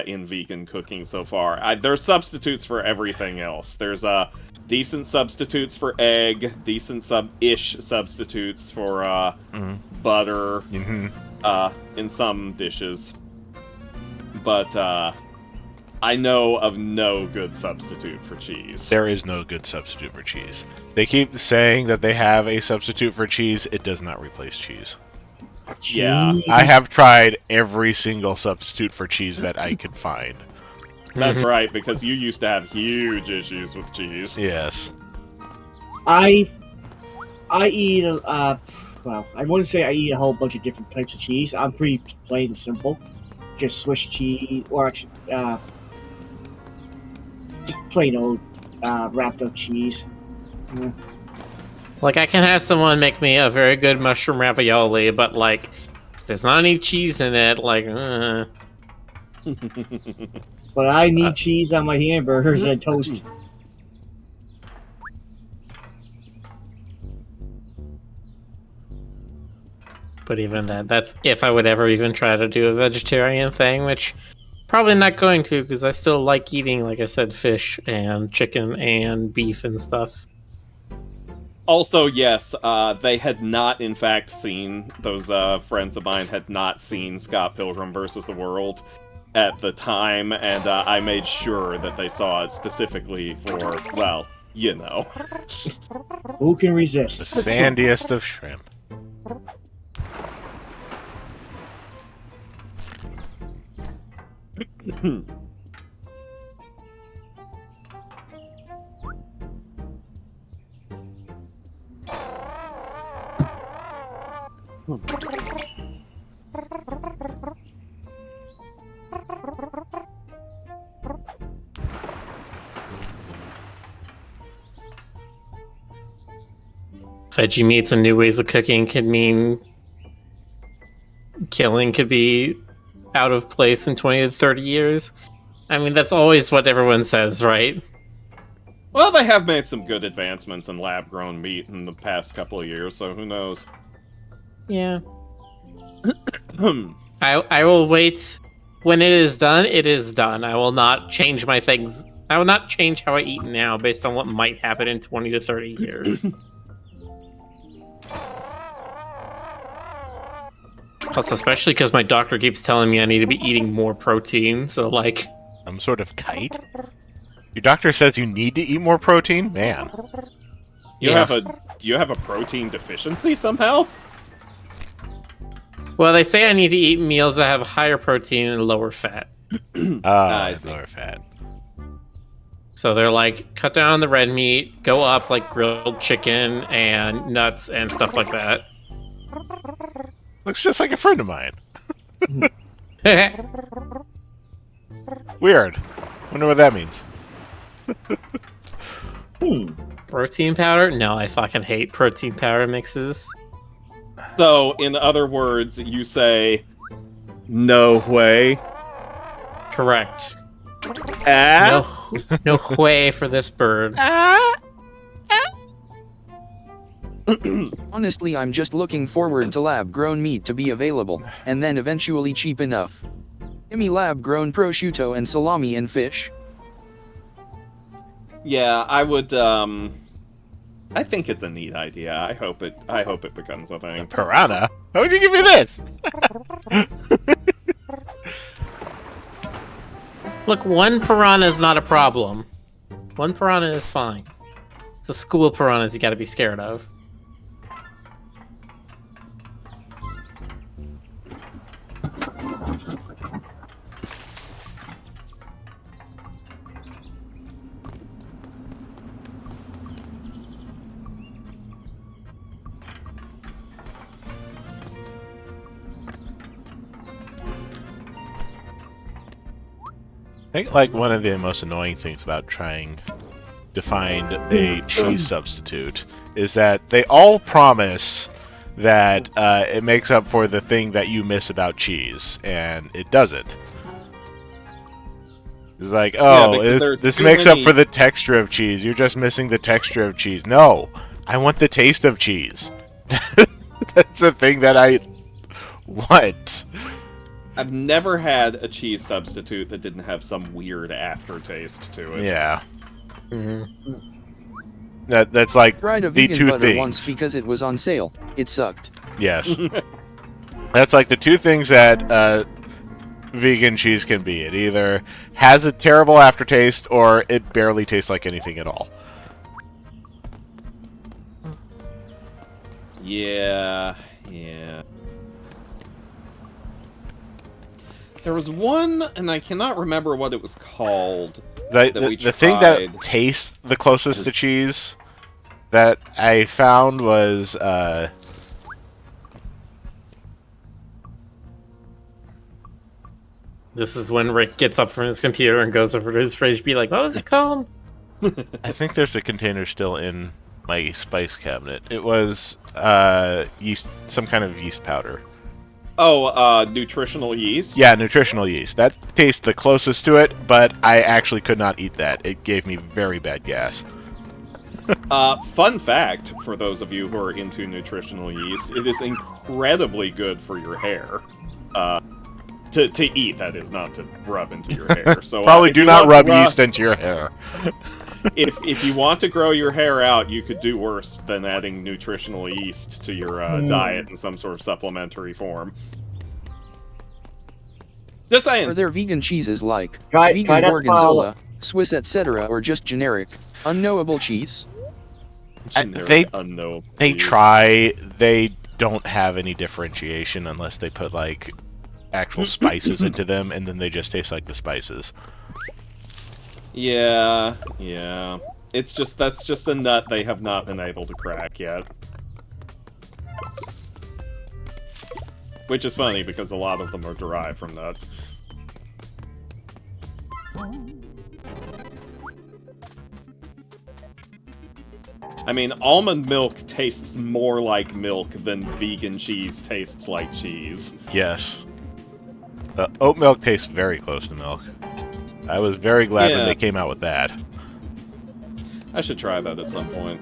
in vegan cooking so far. There's substitutes for everything else. There's decent substitutes for egg, decent ish substitutes for butter in some dishes. But I know of no good substitute for cheese. There is no good substitute for cheese. They keep saying that they have a substitute for cheese. It does not replace cheese. Yeah. I have tried every single substitute for cheese that I could find. That's right, because you used to have huge issues with cheese. Yes. I eat well, I wouldn't say I eat a whole bunch of different types of cheese. I'm pretty plain and simple. Just Swiss cheese, or actually, just plain old wrapped up cheese. Like, I can have someone make me a very good mushroom ravioli, but like, if there's not any cheese in it, like, But I need cheese on my hamburgers and toast. But even then, that's if I would ever even try to do a vegetarian thing, which probably not going to, because I still like eating, like I said, fish and chicken and beef and stuff. Also, yes, they had not, in fact, seen, those friends of mine had not seen Scott Pilgrim vs. the World at the time, and I made sure that they saw it specifically for, well, you know. Who can resist? The sandiest of shrimp. Veggie meats and new ways of cooking could mean killing could be out of place in 20 to 30 years. I mean, that's always what everyone says, right? Well, they have made some good advancements in lab-grown meat in the past couple of years, so who knows? Yeah. I will wait. When it is done, it is done. I will not change my things. I will not change how I eat now based on what might happen in 20 to 30 years. Plus, especially because my doctor keeps telling me I need to be eating more protein, so like... Some sort of kite? Your doctor says you need to eat more protein? Man. Do you have a protein deficiency somehow? Well, they say I need to eat meals that have higher protein and lower fat. I see. Lower fat. So they're like, cut down on the red meat, go up like grilled chicken and nuts and stuff like that. Looks just like a friend of mine. Weird. Wonder what that means. Protein powder? No, I fucking hate protein powder mixes. So, in other words, you say, no way. Correct. Ah? No way for this bird. Honestly, I'm just looking forward to lab-grown meat to be available, and then eventually cheap enough. Gimme lab-grown prosciutto and salami and fish. Yeah, I would, I think it's a neat idea. I hope it becomes a thing. Piranha? How would you give me this? Look, one piranha is not a problem. One piranha is fine. It's a school of piranhas you gotta be scared of. I think like one of the most annoying things about trying to find a cheese substitute is that they all promise that it makes up for the thing that you miss about cheese, and it doesn't. It's like, oh, this makes up for the texture of cheese. You're just missing the texture of cheese. No, I want the taste of cheese. That's the thing that I want. I've never had a cheese substitute that didn't have some weird aftertaste to it. Yeah. Mm-hmm. That's like Tried a the vegan two butter things. once because it was on sale. It sucked. Yes. That's like the two things that vegan cheese can be. It either has a terrible aftertaste or it barely tastes like anything at all. Yeah. There was one, and I cannot remember what it was called. The thing that tastes the closest to cheese that I found was This is when Rick gets up from his computer and goes over to his fridge to be like, what was it called? I think there's a container still in my spice cabinet. It was yeast, some kind of yeast powder. Nutritional yeast? Yeah, nutritional yeast. That tastes the closest to it, but I actually could not eat that. It gave me very bad gas. Fun fact, for those of you who are into nutritional yeast, it is incredibly good for your hair. To eat, that is, not to rub into your hair. So Probably do not rub yeast into your hair. if you want to grow your hair out, you could do worse than adding nutritional yeast to your diet in some sort of supplementary form. Just saying. Are there vegan cheeses like Try vegan that Gorgonzola, Swiss, etc., or just generic, unknowable cheese? Generic, unknowable They cheese. try. They don't have any differentiation unless they put like actual spices into them, and then they just taste like the spices. Yeah. That's just a nut they have not been able to crack yet. Which is funny, because a lot of them are derived from nuts. I mean, almond milk tastes more like milk than vegan cheese tastes like cheese. Yes. Oat milk tastes very close to milk. I was very glad when they came out with that. I should try that at some point.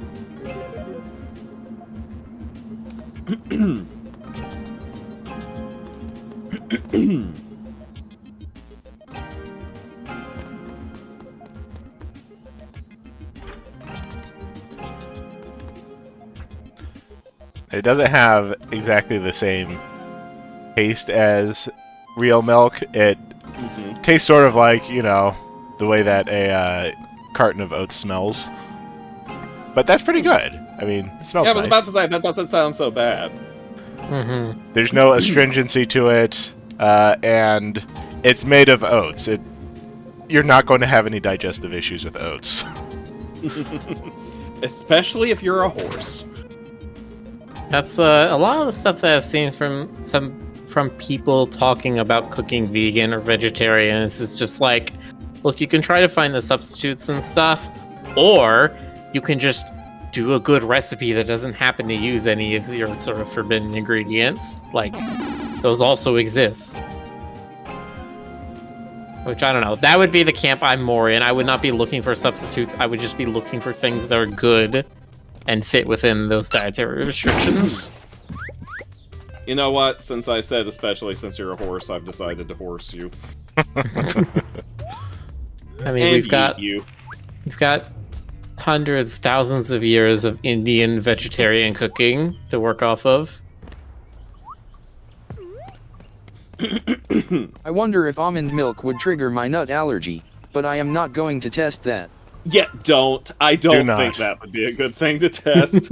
It doesn't have exactly the same taste as real milk. It tastes sort of like, you know, the way that a carton of oats smells. But that's pretty good. I mean, it smells Yeah, I was nice. about to say, that doesn't sound so bad. There's no astringency to it, and it's made of oats. You're not going to have any digestive issues with oats. Especially if you're a horse. That's a lot of the stuff that I've seen from people talking about cooking vegan or vegetarian. It's just like, look, you can try to find the substitutes and stuff, or you can just do a good recipe that doesn't happen to use any of your sort of forbidden ingredients. Like, those also exist. Which, I don't know. That would be the camp I'm more in. I would not be looking for substitutes. I would just be looking for things that are good and fit within those dietary restrictions. You know what? Since I said, especially since you're a horse, I've decided to horse you. I mean, And we've got you. hundreds, thousands of years of Indian vegetarian cooking to work off of. I wonder if almond milk would trigger my nut allergy, but I am not going to test that. Yeah, don't. I don't not. think that would be a good thing to test.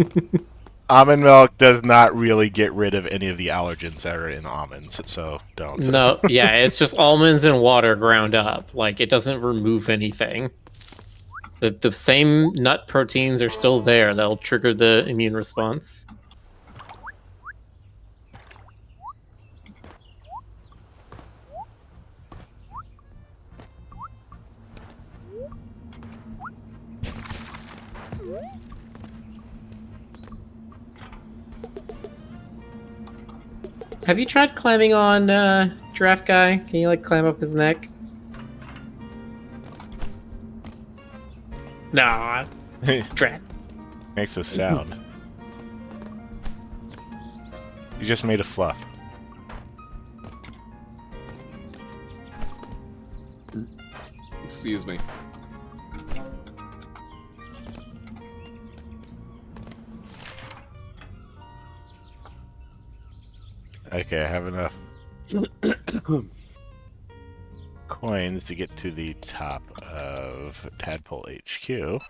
Almond milk does not really get rid of any of the allergens that are in almonds, so don't. No, yeah, it's just almonds and water ground up. Like, it doesn't remove anything. The same nut proteins are still there. That'll trigger the immune response. Have you tried climbing on Giraffe Guy? Can you, like, climb up his neck? Nah. Drat. Makes a sound. You just made a fluff. Excuse me. Okay, I have enough coins to get to the top of Tadpole HQ.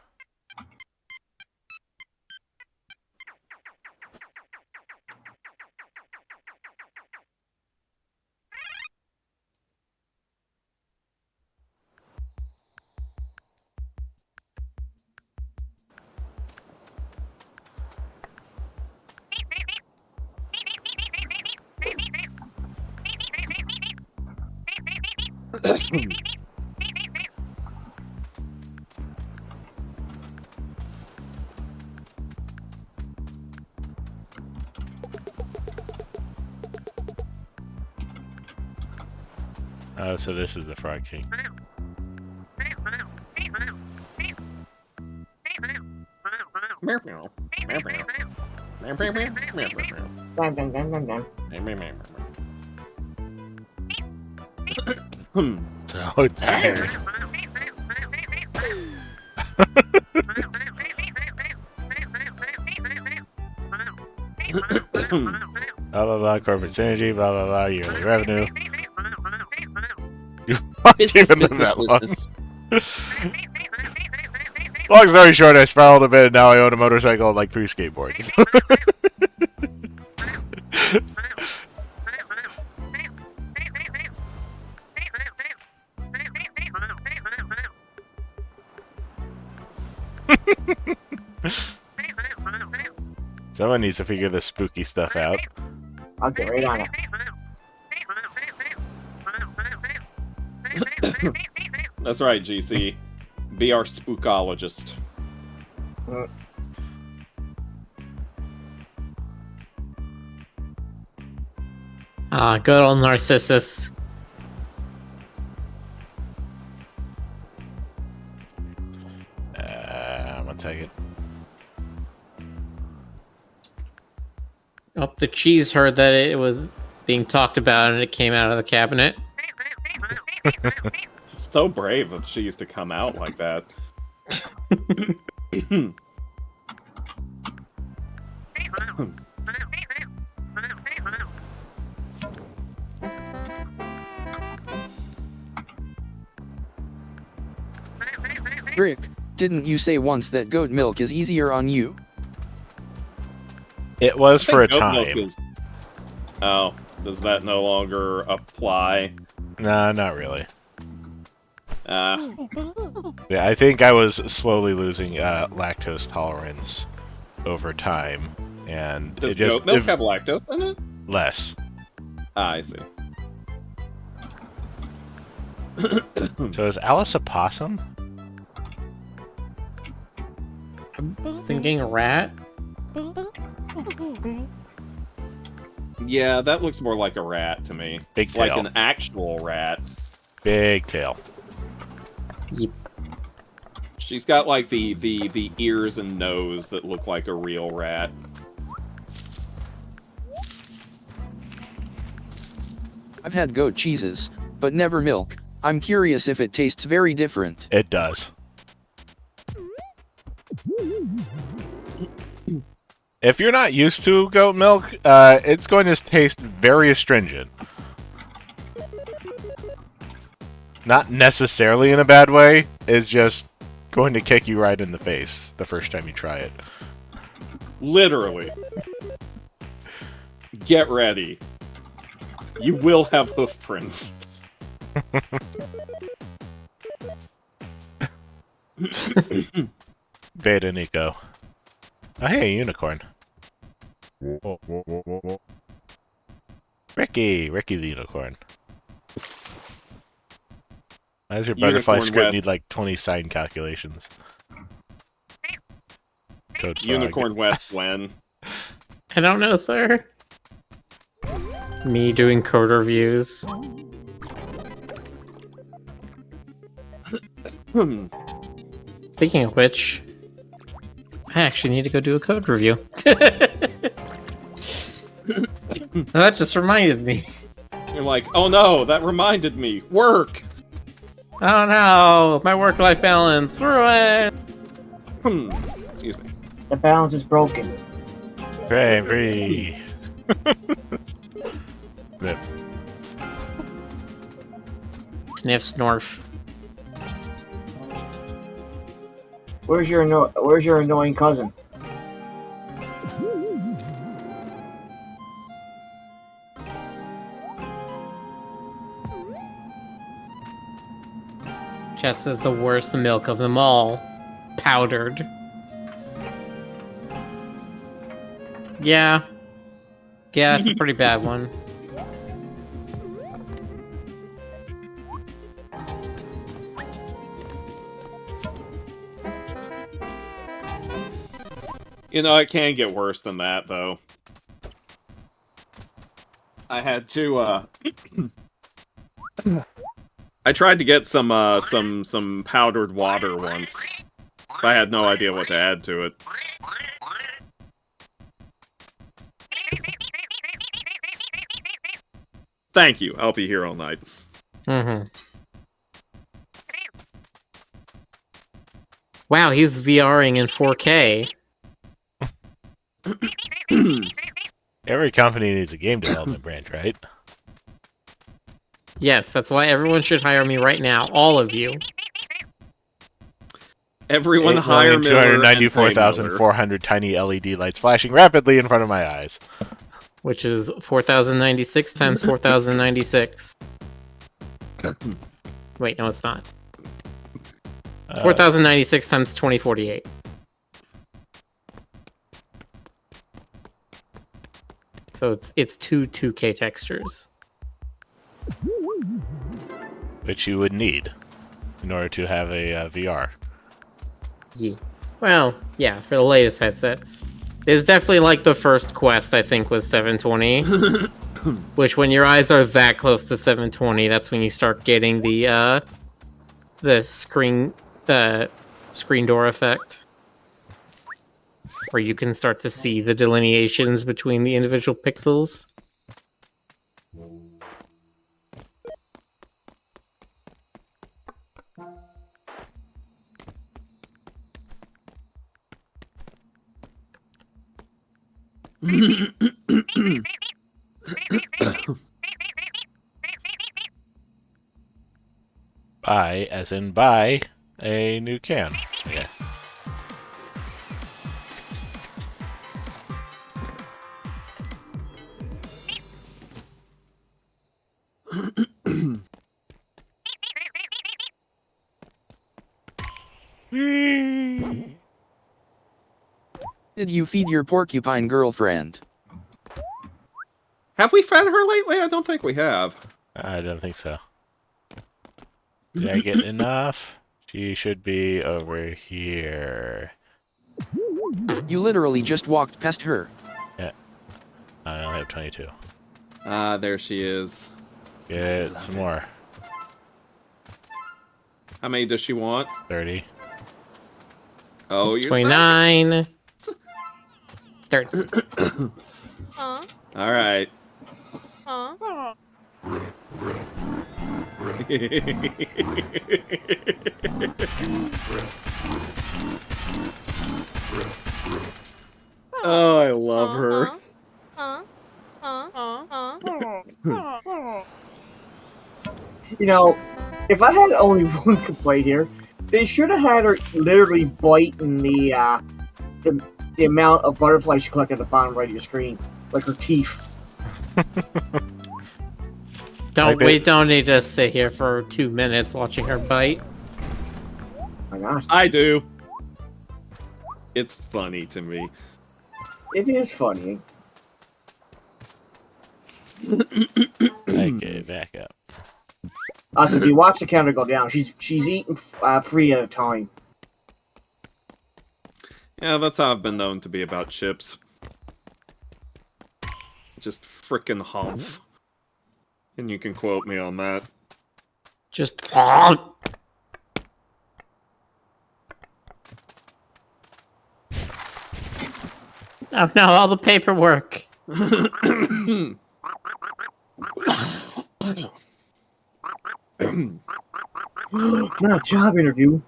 Oh, so this is the Frog King. Dun, dun, dun, dun, dun. So tired. Blah blah blah, corporate synergy, blah blah blah, yearly revenue. You fucked Business, even business, that long. business. Long story short, I spiraled a bit and now I own a motorcycle and like 3 skateboards. Someone needs to figure this spooky stuff out. I'll get right on it. That's right, GC. Be our spookologist. Good old Narcissus. I'm gonna take it. Oh, the cheese heard that it was being talked about and it came out of the cabinet. It's so brave that she used to come out like that. Rick, didn't you say once that goat milk is easier on you? It was for a Goat milk time. is- Oh, does that no longer apply? Nah, not really. Uh, Yeah, I think I was slowly losing lactose tolerance over time, and does it just goat milk have lactose in it? less. Ah, I see. So is Alice a possum? Thinking rat? Yeah, that looks more like a rat to me. Big Like tail. an actual rat. Big tail. Yep. She's got like the ears and nose that look like a real rat. I've had goat cheeses, but never milk. I'm curious if it tastes very different. It does. If you're not used to goat milk, it's going to taste very astringent. Not necessarily in a bad way, it's just going to kick you right in the face the first time you try it. Literally. Get ready. You will have hoof prints. Beta Niko. Oh, hey, unicorn. Ricky the unicorn. Why does your butterfly Unicorn script West. need like 20 sign calculations? Toad frog. Unicorn West when? I don't know, sir. Me doing code reviews. Speaking of which, I actually need to go do a code review. That just reminded me. You're like, oh no, that reminded me. Work! Oh no, my work-life balance ruined. Excuse me. The balance is broken. Hooray, free. Rip. Sniff, snorf. Where's your annoying cousin? Jess is the worst milk of them all. Powdered. Yeah. Yeah, it's a pretty bad one. You know, it can get worse than that, though. I had to, I tried to get some powdered water once. But I had no idea what to add to it. Thank you. I'll be here all night. Mm-hmm. Wow, he's VRing in 4K. Every company needs a game development branch, right? Yes, that's why everyone should hire me right now. All of you. Everyone hire Miller. 294,400 tiny LED lights flashing rapidly in front of my eyes. Which is 4,096 times 4,096. Wait, no, it's not. 4,096 times 2048. So it's two 2K textures. Which you would need in order to have a VR. Yeah. Well, yeah, for the latest headsets. There's definitely like the first Quest, I think, was 720. Which when your eyes are that close to 720, that's when you start getting the screen door effect. Where you can start to see the delineations between the individual pixels. Buy, as in buy, a new can. Yeah. Did you feed your porcupine girlfriend? Have we fed her lately? I don't think we have. I don't think so. Did I get enough? She should be over here. You literally just walked past her. Yeah. I only have 22. Ah, there she is. Get some more. How many does she want? 30. Oh, you're 29. 30. Huh? All right. Huh? Oh, I love her. You know, if I had only one complaint here, they should have had her literally biting the amount of butterflies she collected at the bottom right of your screen, like her teeth. We don't need to sit here for 2 minutes watching her bite. My gosh, I do. It's funny to me. it is funny. Okay, back up. Also, if you watch the counter go down, she's eating 3 at a time. Yeah, that's how I've been known to be about chips. Just frickin' humph. And you can quote me on that. Just. Oh no, all the paperwork. Not a job interview.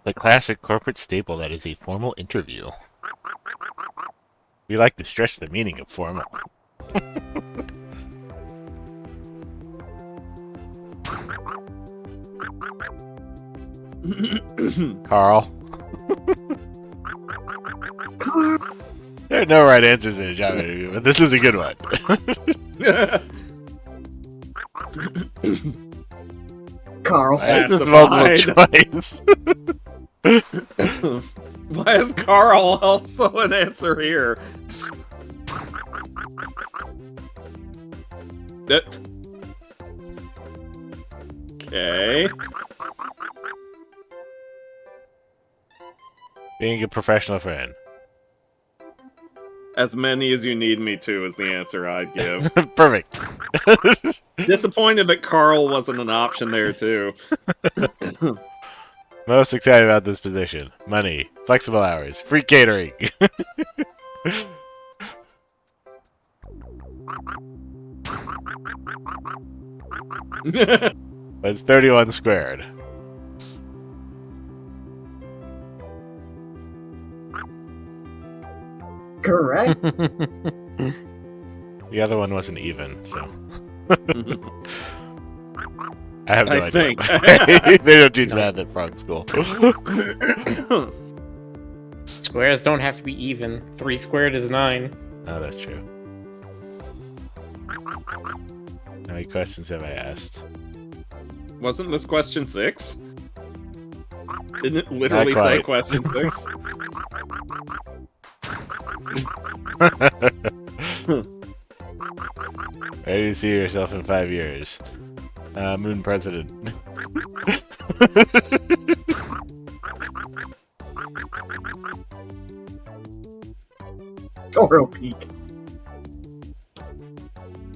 The classic corporate staple that is a formal interview. We like to stress the meaning of formal. Carl. There are no right answers in a job interview, but this is a good one. Carl. This is multiple choice. Why is Carl also an answer here? That. Okay. Being a professional friend. As many as you need me to is the answer I'd give. Perfect. Disappointed that Carl wasn't an option there, too. Most excited about this position. Money, flexible hours, free catering. It's 31 squared. Correct. The other one wasn't even, so. I have no I idea. think. They don't teach math at Frog School. Squares don't have to be even. 3 squared is 9. Oh, that's true. How many questions have I asked? Wasn't this question 6? Didn't it literally Not say quite. question 6? Where do you see yourself in 5 years? Moon president. Toro Peak.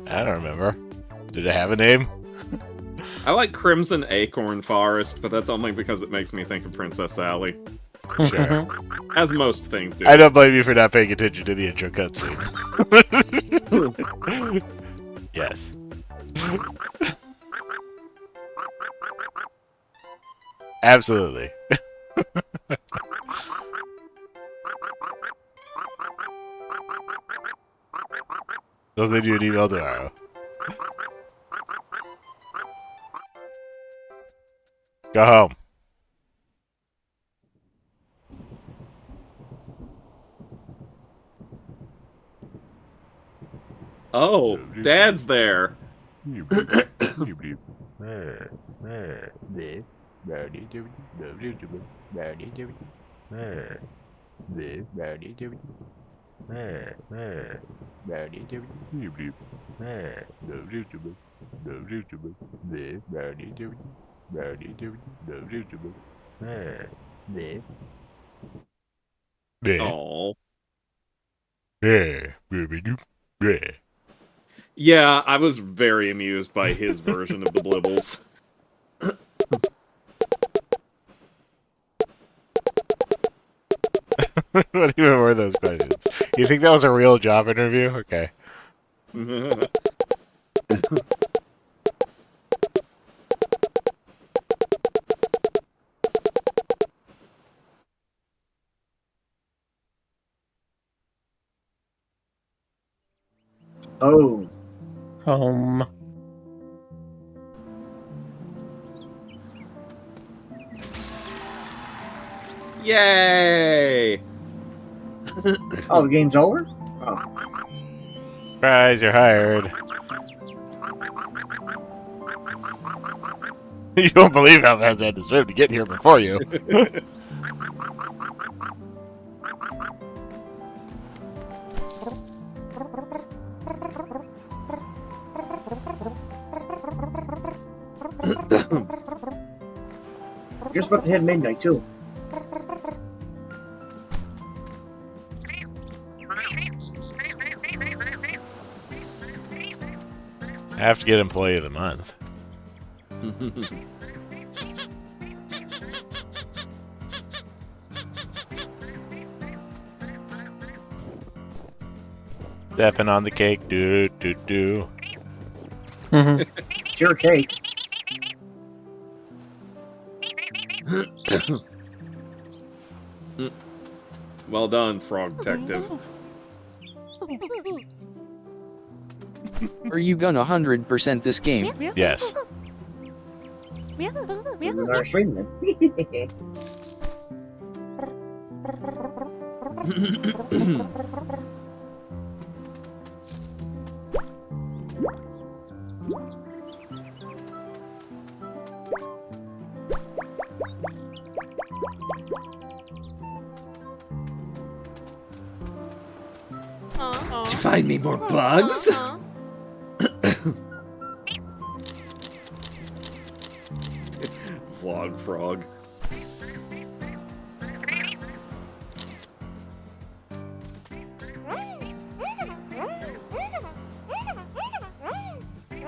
I don't remember. Did it have a name? I like Crimson Acorn Forest, but that's only because it makes me think of Princess Sally. Sure. As most things do. I don't blame you for not paying attention to the intro cutscene. Yes. Absolutely. They'll send you an email tomorrow. Go home. Oh, Dad's there. Oh. Yeah, I was very amused by his version of the Blibbles. What even were those questions? You think that was a real job interview? Okay. Oh. Home. Yay! Oh, the game's over? Oh. Surprise, you're hired. You won't believe how fast I had to swim to get here before you. Just about to hit midnight, too. I have to get Employee of the Month. Stepping on the cake, do do do. It's your cake. Well done, Frog Detective. Are you gonna 100% this game? Yes. We're our stream then. Did you find me more bugs? Vlog Frog.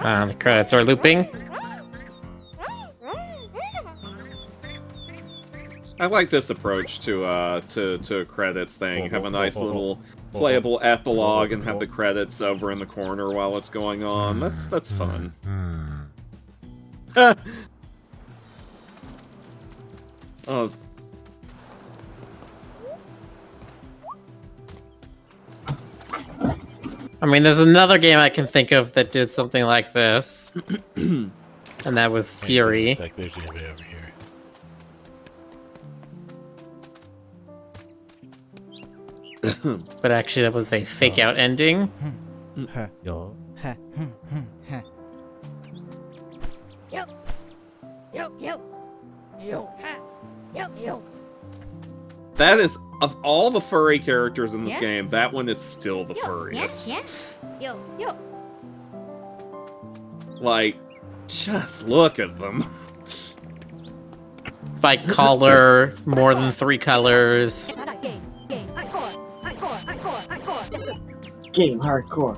The credits are looping. I like this approach to a credits thing. Have a nice little playable epilogue and have the credits over in the corner while it's going on. That's fun. Oh. I mean, there's another game I can think of that did something like this, and that was Fury. Like there's anybody over here. But actually, that was a fake out ending. That is, of all the furry characters in this game, that one is still the furriest. Like, just look at them. By color, more than 3 colors. Game hardcore.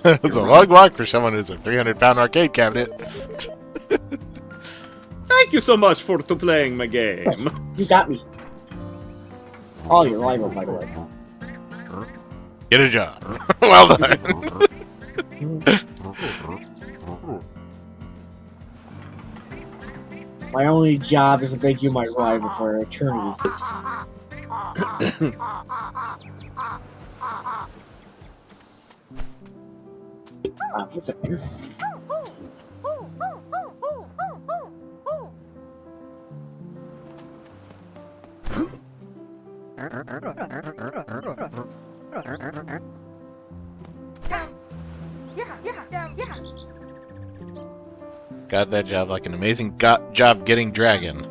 It's a long walk for someone who's a 300-pound arcade cabinet. Thank you so much for playing my game. Yes, you got me. Oh, your rival, by the way. Get a job. Well done. My only job is to make you my rival for eternity. What's up here? Got that job like an amazing job getting dragon.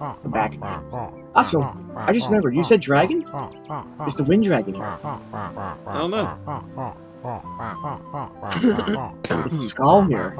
I'm back. Also, I just remembered, you said dragon? It's the wind dragon here. I don't know. It's a skull here.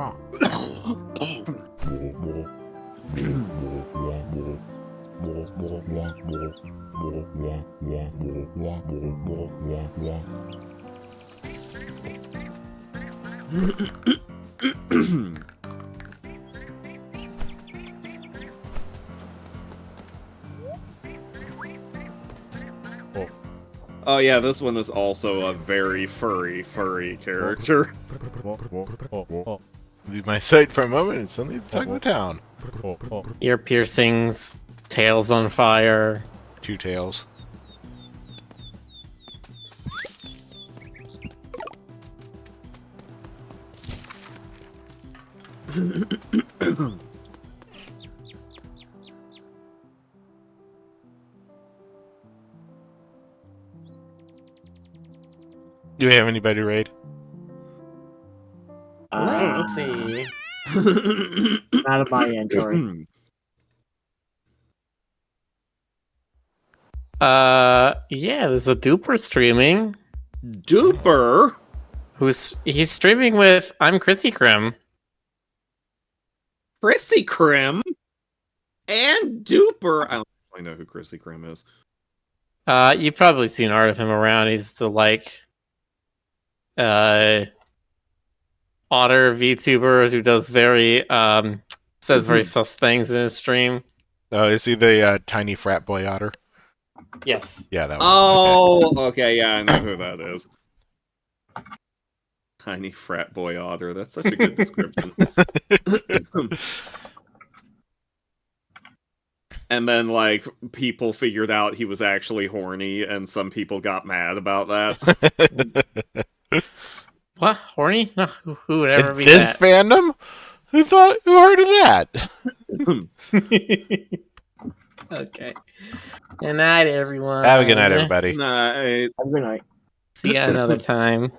Oh yeah, this one is also a very furry character. Leave my sight for a moment and suddenly it's like the town. Ear piercings, tails on fire. 2 tails. Do we have anybody to raid? Let's see. Not of my end, Tori. Yeah, there's a Duper streaming. Duper? He's streaming with I'm Chrissy Krim. Chrissy Krim? And Duper? I don't really know who Chrissy Krim is. You've probably seen art of him around. He's the otter VTuber who does very says very sus things in his stream. Oh, is he the tiny frat boy otter? Yes. Yeah, that one. Oh, okay, yeah, I know who that is. Tiny frat boy otter. That's such a good description. And then, like, people figured out he was actually horny, and some people got mad about that. What? Horny? No, who would ever be Did that? fandom? Who heard of that? Okay. Good night, everyone. Have a good night, everybody. Nah, Have a good night. See you another time.